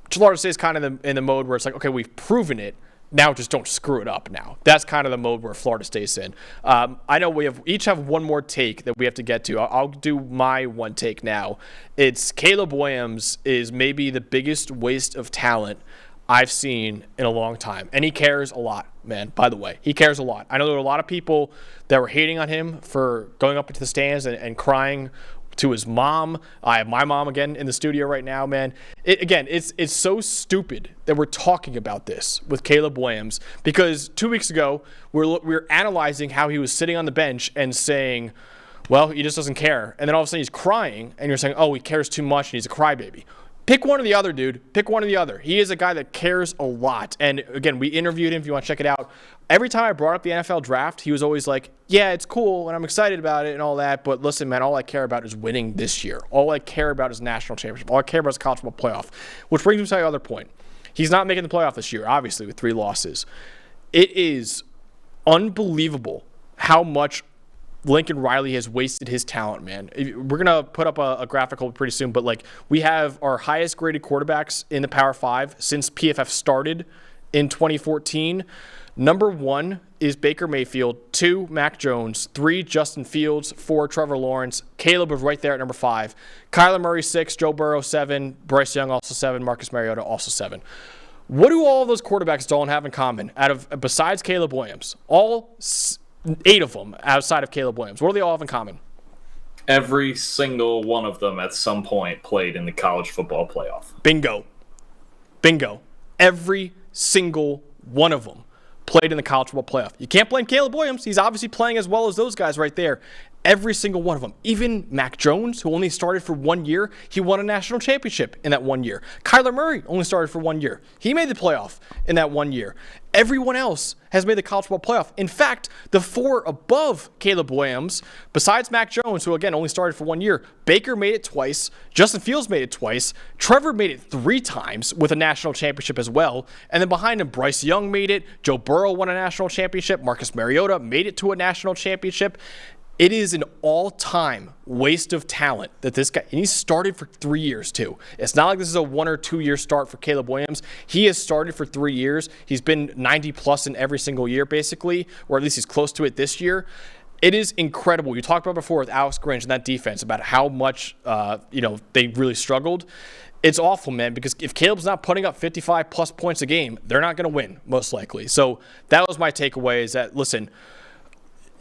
Florida State is kind of in the mode where it's okay, we've proven it. Now just don't screw it up now. That's kind of the mode where Florida State's in. I know we each have one more take that we have to get to. I'll do my one take now. It's Caleb Williams is maybe the biggest waste of talent I've seen in a long time. And he cares a lot, man, by the way. He cares a lot. I know there were a lot of people that were hating on him for going up into the stands and crying to his mom. I have my mom again in the studio right now, man. It's so stupid that we're talking about this with Caleb Williams because 2 weeks ago we were analyzing how he was sitting on the bench and saying, Well, he just doesn't care. And then all of a sudden he's crying, and you're saying, oh, he cares too much, and he's a crybaby. Pick one or the other, dude. Pick one or the other. He is a guy that cares a lot. And again, we interviewed him if you want to check it out. Every time I brought up the NFL draft, he was always like, yeah, it's cool, and I'm excited about it and all that. But listen, man, all I care about is winning this year. All I care about is national championship. All I care about is college football playoff. Which brings me to my other point. He's not making the playoff this year, obviously, with 3 losses. It is unbelievable how much Lincoln Riley has wasted his talent, man. We're going to put up a graphical pretty soon, but like we have our highest graded quarterbacks in the Power 5 since PFF started in 2014. Number 1 is Baker Mayfield, 2, Mac Jones, 3, Justin Fields, 4, Trevor Lawrence. Caleb was right there at number 5. Kyler Murray, 6, Joe Burrow, 7, Bryce Young also 7, Marcus Mariota also 7. What do all of those quarterbacks, Dalton, have in common besides Caleb Williams? All 8 of them outside of Caleb Williams. What do they all have in common? Every single one of them at some point played in the college football playoff. Bingo. Every single one of them played in the college football playoff. You can't blame Caleb Williams. He's obviously playing as well as those guys right there. Every single one of them. Even Mac Jones, who only started for 1 year, he won a national championship in that 1 year. Kyler Murray only started for 1 year. He made the playoff in that 1 year. Everyone else has made the college football playoff. In fact, the 4 above Caleb Williams, besides Mac Jones, who again only started for 1 year, Baker made it twice, Justin Fields made it twice, Trevor made it 3 times with a national championship as well, and then behind him, Bryce Young made it, Joe Burrow won a national championship, Marcus Mariota made it to a national championship. It is an all-time waste of talent that this guy, and he started for 3 years too. It's not like this is a 1 or 2 year start for Caleb Williams. He has started for 3 years. He's been 90 plus in every single year basically, or at least he's close to it this year. It is incredible. You talked about before with Alex Grinch and that defense about how much they really struggled. It's awful, man, because if Caleb's not putting up 55 plus points a game, they're not going to win most likely. So that was my takeaway is that, listen,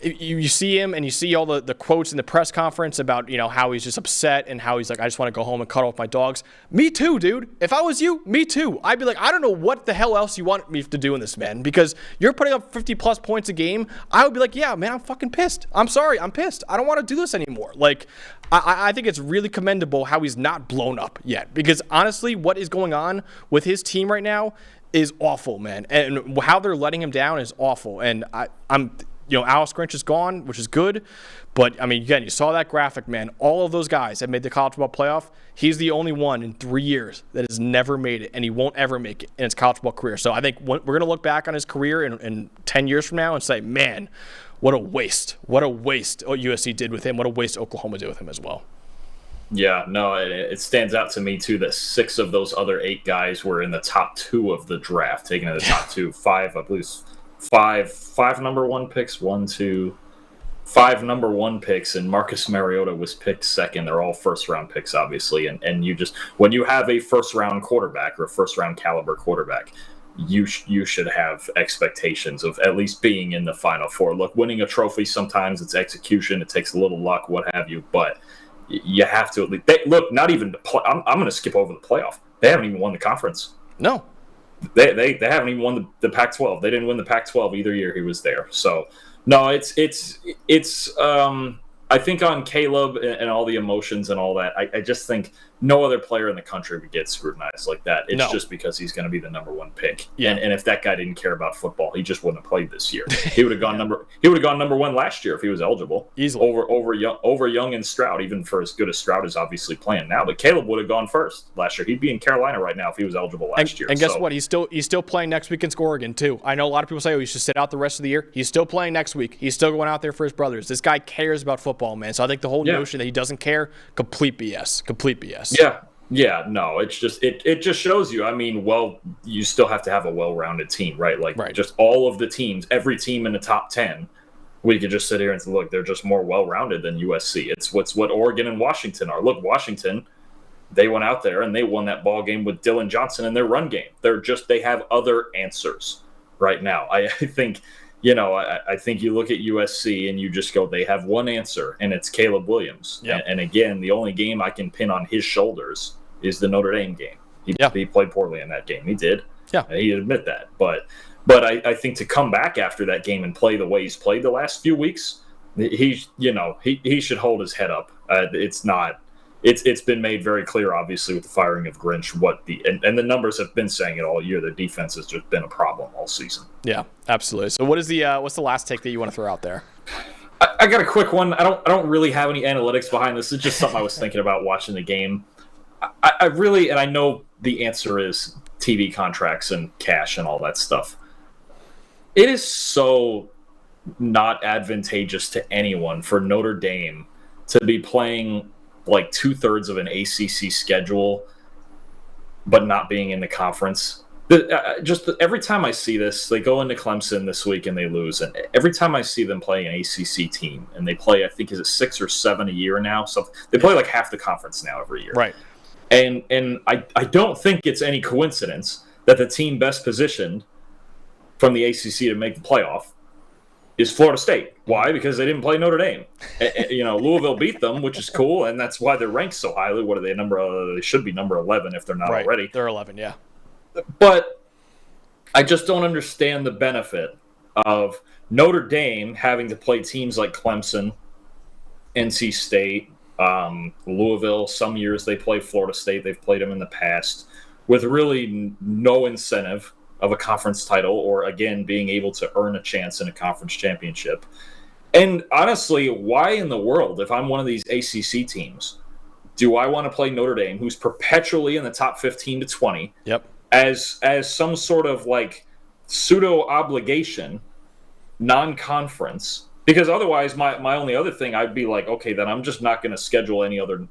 you see him and you see all the quotes in the press conference about, how he's just upset and how he's like, I just want to go home and cuddle with my dogs. Me too, dude. If I was you, me too. I'd be like, I don't know what the hell else you want me to do in this, man, because you're putting up 50 plus points a game. I would be like, yeah, man, I'm fucking pissed. I'm sorry. I'm pissed. I don't want to do this anymore. Like, I think it's really commendable how he's not blown up yet, because honestly, what is going on with his team right now is awful, man. And how they're letting him down is awful. And I'm Alex Grinch is gone, which is good. But, again, you saw that graphic, man. All of those guys have made the college football playoff. He's the only one in 3 years that has never made it, and he won't ever make it in his college football career. So I think we're going to look back on his career in 10 years from now and say, man, what a waste. What a waste what USC did with him. What a waste Oklahoma did with him as well. Yeah, no, it stands out to me, too, that 6 of those other 8 guys were in the top 2 of the draft, taken in the top 2. 5, I believe. Five number 1 picks, 5 number 1 picks, and Marcus Mariota was picked second. They're all first round picks, obviously. And you just, when you have a first round quarterback or a first round caliber quarterback, you should have expectations of at least being in the Final Four. Look, winning a trophy, sometimes it's execution, it takes a little luck, what have you, but you have to at least not even I'm going to skip over the playoff. They haven't even won the conference. No. They haven't even won the Pac-12. They didn't win the Pac-12 either year he was there. So, no, it's I think on Caleb and all the emotions and all that, I just think no other player in the country would get scrutinized like that. It's just because he's going to be the number 1 pick. Yeah. And if that guy didn't care about football, he just wouldn't have played this year. He would have gone number 1 last year if he was eligible. Easily. Over Young and Stroud, even for as good as Stroud is obviously playing now. But Caleb would have gone first last year. He'd be in Carolina right now if he was eligible last year. And guess what? He's still playing next week against Oregon too. I know a lot of people say, he should sit out the rest of the year. He's still playing next week. He's still going out there for his brothers. This guy cares about football, man. So I think the whole notion that he doesn't care, complete BS. Yeah, no, it's just it just shows you. You still have to have a well-rounded team, right? Just all of the teams, every team in the top 10, we could just sit here and say, look, they're just more well-rounded than USC. It's what Oregon and Washington are. Look, Washington, they went out there and they won that ball game with Dylan Johnson in their run game. They have other answers right now. I think. I think you look at USC and you just go, they have one answer, and it's Caleb Williams. Yep. And again, the only game I can pin on his shoulders is the Notre Dame game. He played poorly in that game. He did. Yeah. He'd admit that. But I think to come back after that game and play the way he's played the last few weeks, he should hold his head up. It's been made very clear, obviously, with the firing of Grinch, and the numbers have been saying it all year. Their defense has just been a problem all season. Yeah, absolutely. So what's the last take that you want to throw out there? I got a quick one. I don't really have any analytics behind this. It's just something I was thinking about watching the game. I really, and I know the answer is TV contracts and cash and all that stuff. It is so not advantageous to anyone for Notre Dame to be playing like 2/3 of an ACC schedule, but not being in the conference. Every time I see this, they go into Clemson this week and they lose. And every time I see them play an ACC team, and they play, I think, is it 6 or 7 a year now? So they play like half the conference now every year. Right. And I don't think it's any coincidence that the team best positioned from the ACC to make the playoff is Florida State. Why? Because they didn't play Notre Dame. Louisville beat them, which is cool, and that's why they're ranked so highly. What are they? They should be number 11 if they're not already. They're 11, yeah. But I just don't understand the benefit of Notre Dame having to play teams like Clemson, NC State, Louisville. Some years they play Florida State. They've played them in the past with really no incentive of a conference title or, again, being able to earn a chance in a conference championship. And honestly, why in the world, if I'm one of these ACC teams, do I want to play Notre Dame, who's perpetually in the top 15 to 20, yep, as some sort of like pseudo obligation, non-conference? Because otherwise, my only other thing, I'd be like, okay, then I'm just not going to schedule any other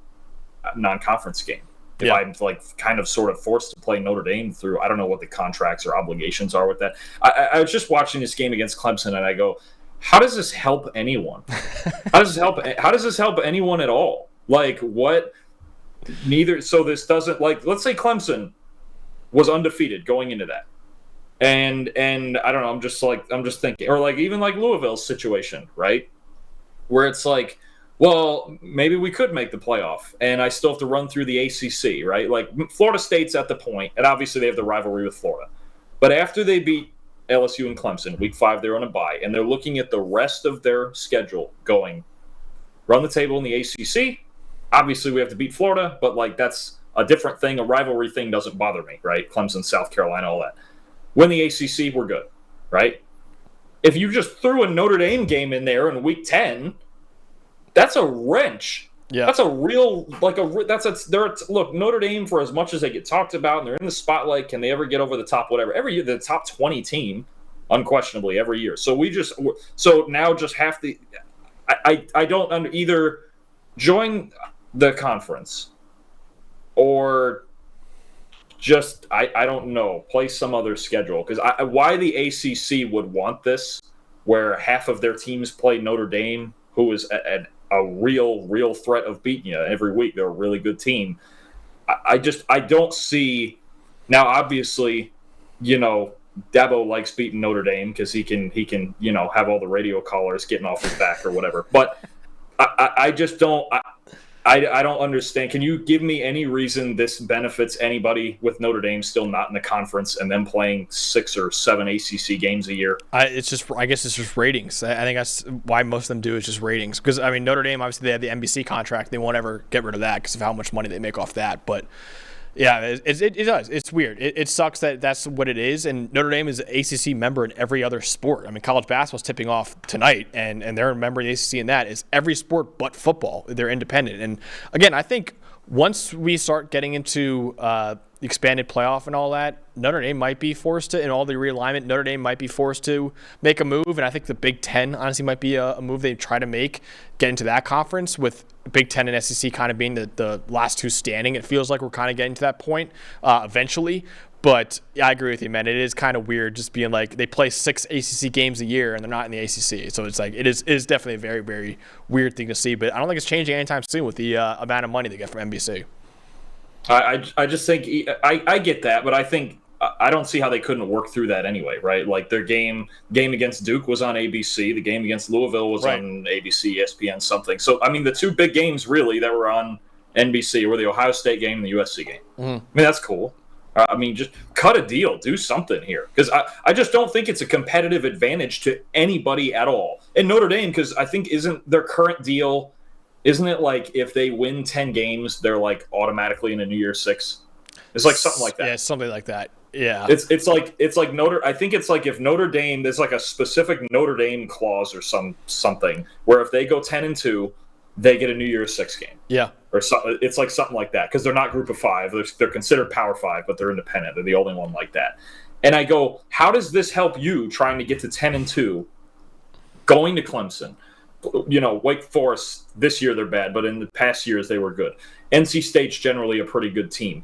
non-conference game. If I'm like kind of sort of forced to play Notre Dame through, I don't know what the contracts or obligations are with that. I was just watching this game against Clemson, and I go, how does this help anyone? How does this help anyone at all? Like, what? Neither. So this doesn't, like, let's say Clemson was undefeated going into that, and I don't know. I'm just thinking, or like even like Louisville's situation, right, where it's like, well, maybe we could make the playoff, and I still have to run through the ACC, right? Like Florida State's at the point, and obviously they have the rivalry with Florida. But after they beat LSU and Clemson, week 5, they're on a bye, and they're looking at the rest of their schedule going, run the table in the ACC. Obviously, we have to beat Florida, but like that's a different thing. A rivalry thing doesn't bother me, right? Clemson, South Carolina, all that. Win the ACC, we're good, right? If you just threw a Notre Dame game in there in week 10, that's a wrench. Yeah, that's a real look. Notre Dame, for as much as they get talked about and they're in the spotlight, can they ever get over the top? Whatever. Every year, the top 20 team, unquestionably, every year. So now just have to. I don't either join the conference or just I don't know, play some other schedule, because why the ACC would want this, where half of their teams play Notre Dame, who is a real threat of beating you every week. They're a really good team. I don't see. Now, obviously, Dabo likes beating Notre Dame because he can have all the radio callers getting off his back or whatever. But I just don't. I don't understand. Can you give me any reason this benefits anybody with Notre Dame still not in the conference and then playing 6 or 7 ACC games a year? I guess it's just ratings. I think that's why most of them do, is just ratings. Because I mean, Notre Dame, obviously they have the NBC contract. They won't ever get rid of that because of how much money they make off that. But yeah, it does. It's weird. It sucks that that's what it is. And Notre Dame is an ACC member in every other sport. I mean, college basketball's tipping off tonight, and they're a member of the ACC in that. Is every sport but football. They're independent. And again, I think once we start getting into expanded playoff and all that, Notre Dame might be forced to, in all the realignment, Notre Dame might be forced to make a move. And I think the Big Ten honestly might be a move they try to make, get into that conference, with Big Ten and SEC kind of being the last two standing. It feels like we're kind of getting to that point eventually. But yeah, I agree with you, man. It is kind of weird just being like they play 6 ACC games a year and they're not in the ACC. So it's like it is definitely a very, very weird thing to see. But I don't think it's changing anytime soon with the amount of money they get from NBC. I just think I get that, but I think I don't see how they couldn't work through that anyway, right? Like their game against Duke was on ABC, the game against Louisville was on ABC, ESPN, something. So I mean, the two big games really that were on NBC were the Ohio State game and the USC game. Mm-hmm. I mean, that's cool. I mean, just cut a deal, do something here, because I just don't think it's a competitive advantage to anybody at all. And Notre Dame, because I think isn't their current deal, isn't it like if they win 10 games, they're like automatically in a New Year's Six? It's like something like that. Yeah, something like that. Yeah, it's like Notre. I think it's like if Notre Dame, there's like a specific Notre Dame clause or something where if they go 10-2, they get a New Year's Six game. Yeah, or something. It's like something like that because they're not Group of Five. They're considered Power Five, but they're independent. They're the only one like that. And I go, how does this help you trying to get to 10-2, going to Clemson? Wake Forest this year they're bad, but in the past years they were good. NC State's generally a pretty good team.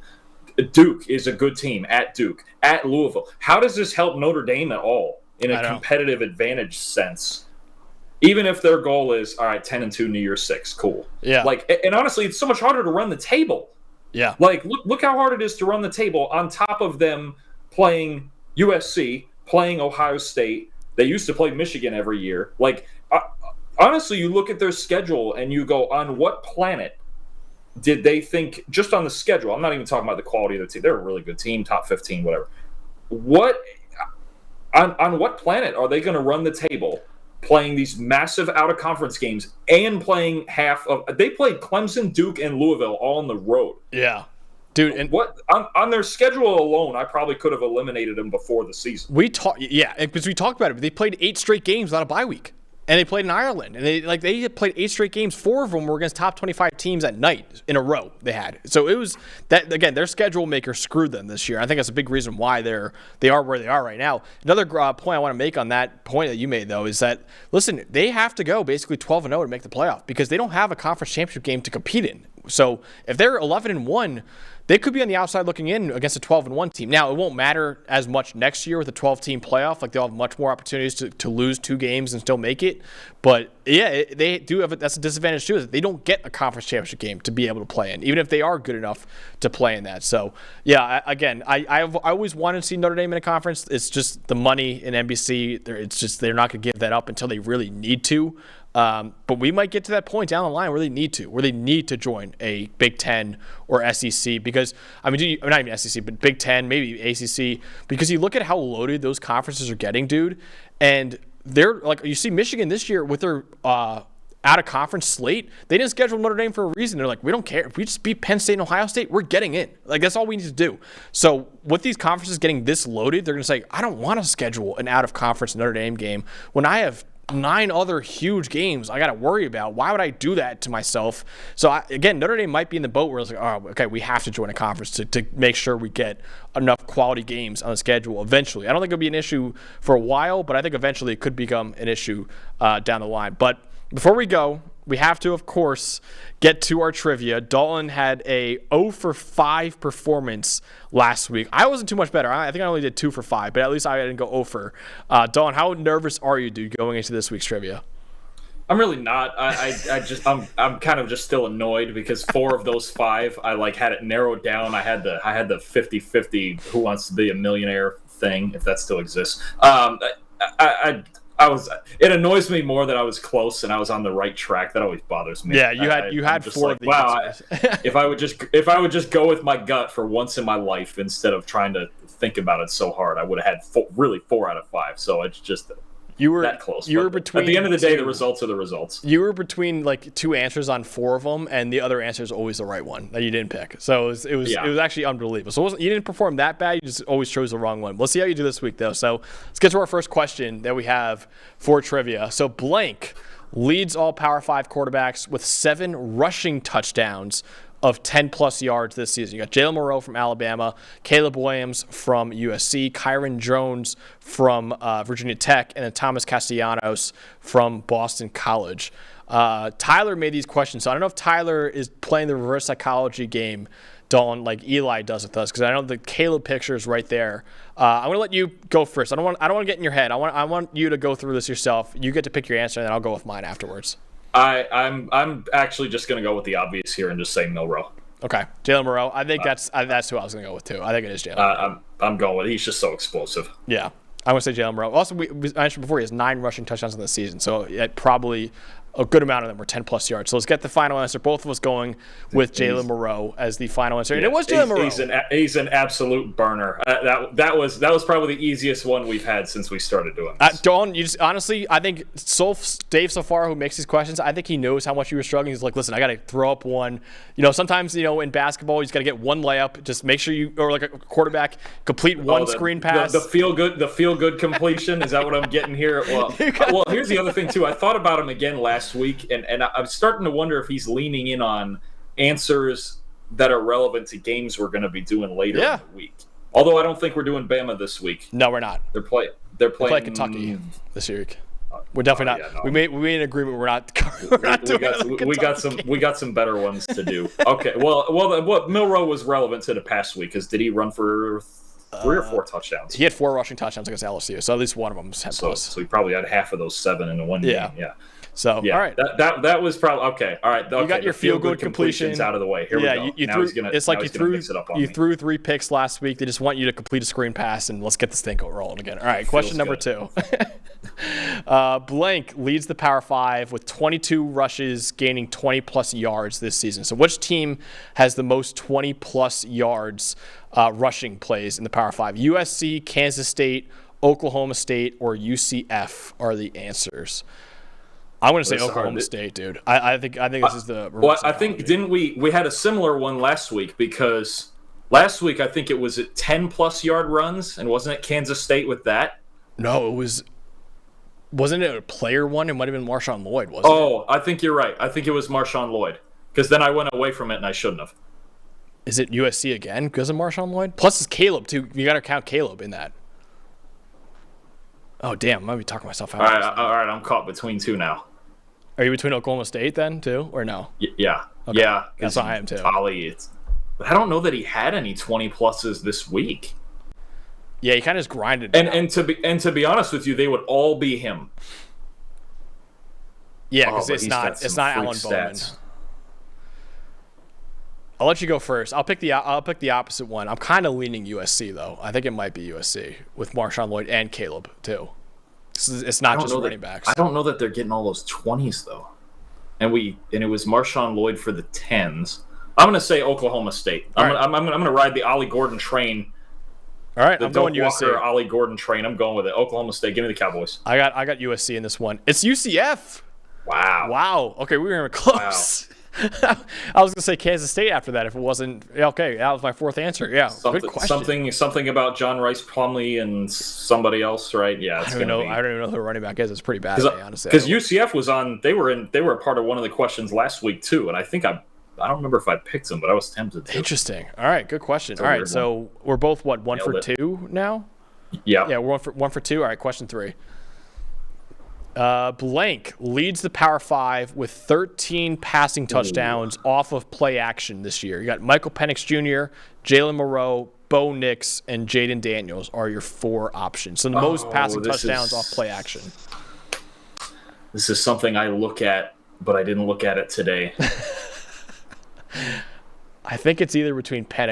Duke is a good team at Duke, at Louisville. How does this help Notre Dame at all in a competitive advantage sense? Even if their goal is, all right, 10-2 New Year's Six, cool. Yeah. And honestly, it's so much harder to run the table. Yeah. Look how hard it is to run the table on top of them playing USC, playing Ohio State. They used to play Michigan every year. Honestly, you look at their schedule and you go, on what planet did they think, just on the schedule, I'm not even talking about the quality of the team. They're a really good team, top 15, whatever. On what planet are they going to run the table playing these massive out-of-conference games and playing they played Clemson, Duke, and Louisville all on the road. Yeah. Dude, and what on their schedule alone, I probably could have eliminated them before the season. Because we talked about it. But they played 8 straight games without a bye week. And they played in Ireland, and they played 8 straight games. 4 of them were against top 25 teams at night in a row. They had, so it was that again. Their schedule maker screwed them this year. I think that's a big reason why they are where they are right now. Another point I want to make on that point that you made though is that listen, they have to go basically 12-0 to make the playoff because they don't have a conference championship game to compete in. So if they're 11-1. They could be on the outside looking in against a 12-1 team. Now, it won't matter as much next year with a 12-team playoff. They'll have much more opportunities to lose 2 games and still make it. But, yeah, they do have that's a disadvantage, too, is that they don't get a conference championship game to be able to play in, even if they are good enough to play in that. So, yeah, I always wanted to see Notre Dame in a conference. It's just the money in NBC. They're not going to give that up until they really need to. But we might get to that point down the line where they need to join a Big Ten or SEC because, not even SEC, but Big Ten, maybe ACC, because you look at how loaded those conferences are getting, dude, and they're like, you see Michigan this year with their out-of-conference slate, they didn't schedule Notre Dame for a reason. They're like, we don't care. If we just beat Penn State and Ohio State, we're getting in. That's all we need to do. So with these conferences getting this loaded, they're going to say, I don't want to schedule an out-of-conference Notre Dame game when I have 9 other huge games I got to worry about. Why would I do that to myself? So, again, Notre Dame might be in the boat where it's like, oh, okay, we have to join a conference to make sure we get enough quality games on the schedule eventually. I don't think it'll be an issue for a while, but I think eventually it could become an issue down the line. But before we go, we have to, of course, get to our trivia. Dalton had a 0 for 5 performance last week. I wasn't too much better. I think I only did 2 for 5, but at least I didn't go 0 for. Dalton, how nervous are you, dude, going into this week's trivia? I'm really not. I'm kind of just still annoyed because 4 of those 5 I had it narrowed down. I had the 50-50 Who Wants to Be a Millionaire thing, if that still exists. It annoys me more that I was close and I was on the right track. That always bothers me. Yeah, you had 4 of these. Wow, if I would just go with my gut for once in my life instead of trying to think about it so hard, I would have had 4 out of 5. So it's just that close. You were between. At the end of the day, the results are the results. You were between 2 answers on 4 of them, and the other answer is always the right one that you didn't pick. So it was actually unbelievable. So you didn't perform that bad. You just always chose the wrong one. We'll see how you do this week, though. So let's get to our first question that we have for trivia. So blank leads all Power 5 quarterbacks with 7 rushing touchdowns of 10-plus yards this season. You got Jalen Moreau from Alabama, Caleb Williams from USC, Kyron Jones from Virginia Tech, and then Thomas Castellanos from Boston College. Tyler made these questions, so I don't know if Tyler is playing the reverse psychology game, Dalton, like Eli does with us, because I know the Caleb picture is right there. I'm going to let you go first. I don't want to get in your head. I want you to go through this yourself. You get to pick your answer, and then I'll go with mine afterwards. I'm actually just going to go with the obvious here and just say Milroe. Okay, Jalen Moreau. I think that's who I was going to go with too. I think it is Jalen. I'm going with. He's just so explosive. Yeah, I'm going to say Jalen Moreau. Also, I mentioned before he has 9 rushing touchdowns in the season, so it probably a good amount of them were 10-plus yards. So let's get the final answer. Both of us going with Jalen Moreau as the final answer. And it was Jalen Moreau. He's an absolute burner. That was probably the easiest one we've had since we started doing this. Dawn, you just honestly, I think Dave so far, who makes these questions, I think he knows how much you were struggling. He's like, listen, I got to throw up one. Sometimes, in basketball, you just got to get one layup. Just make sure or like a quarterback, complete one screen pass. The feel good completion. Is that what I'm getting here? Well, here's the other thing, too. I thought about him again last week, and I'm starting to wonder if he's leaning in on answers that are relevant to games we're going to be doing later in the week. Although I don't think we're doing Bama this week. No, we're not. They're playing Kentucky this week. We're definitely not. No. We made an agreement. We're not we got some better ones to do. Okay. Well, what Milroe was relevant to the past week is did he run for 3 or 4 touchdowns? He had 4 rushing touchdowns against LSU, so at least one of them was 10 plus. So he probably had half of those 7 in the one game. Yeah. So yeah, all right, that was probably okay. All right, okay, you got your feel good completions out of the way. Here we go. You threw 3 picks last week. They just want you to complete a screen pass, and let's get this thing rolling again. All right, question number 2. Blank leads the Power 5 with 22 rushes, gaining 20-plus yards this season. So which team has the most 20-plus yards rushing plays in the Power 5? USC, Kansas State, Oklahoma State, or UCF are the answers. I'm going to say Oklahoma State, dude. I think this is the. Well, I think didn't we had a similar one last week because last week I think it was at 10-plus yard runs, and wasn't it Kansas State with that? No, it was. Wasn't it a player one? It might have been Marshawn Lloyd, wasn't it? Oh, I think you're right. I think it was Marshawn Lloyd because then I went away from it and I shouldn't have. Is it USC again because of Marshawn Lloyd? Plus, it's Caleb too. You got to count Caleb in that. Oh, damn. I might be talking myself out. All right. I'm caught between 2 now. Are you between Oklahoma State then, too, or no? Yeah. Okay. Yeah. That's what I am, too. But I don't know that he had any 20-pluses this week. Yeah, he kind of just grinded. And to be honest with you, they would all be him. Yeah, because it's not Alan Bowman. I'll let you go first. I'll pick the opposite one. I'm kind of leaning USC though. I think it might be USC with Marshawn Lloyd and Caleb too. It's not just running backs. I don't know that they're getting all those 20s though. And it was Marshawn Lloyd for the 10s. I'm going to say Oklahoma State. I'm going to ride the Ollie Gordon train. All right, I'm going USC. Walker, Ollie Gordon train. I'm going with it. Oklahoma State. Give me the Cowboys. I got USC in this one. It's UCF. Wow. Okay, we were close. Wow. I was going to say Kansas State after that if it wasn't. Okay, that was my 4th answer. Yeah, good question. Something about John Rice Plumlee and somebody else, right? Yeah, I don't even know who the running back is. It's pretty bad, honestly. Because UCF was on. They were a part of one of the questions last week too, and I think I don't remember if I picked them, but I was tempted to. Interesting. All right, good question. All right, so we're both one for 2 now. Yeah. Yeah, we're one for 2. All right, question 3. Blank leads the Power 5 with 13 passing touchdowns off of play action this year. You got Michael Penix Jr., Jalen Moreau, Bo Nix, and Jaden Daniels are your 4 options. So the most passing touchdowns off play action. This is something I look at, but I didn't look at it today. I think it's either between Penix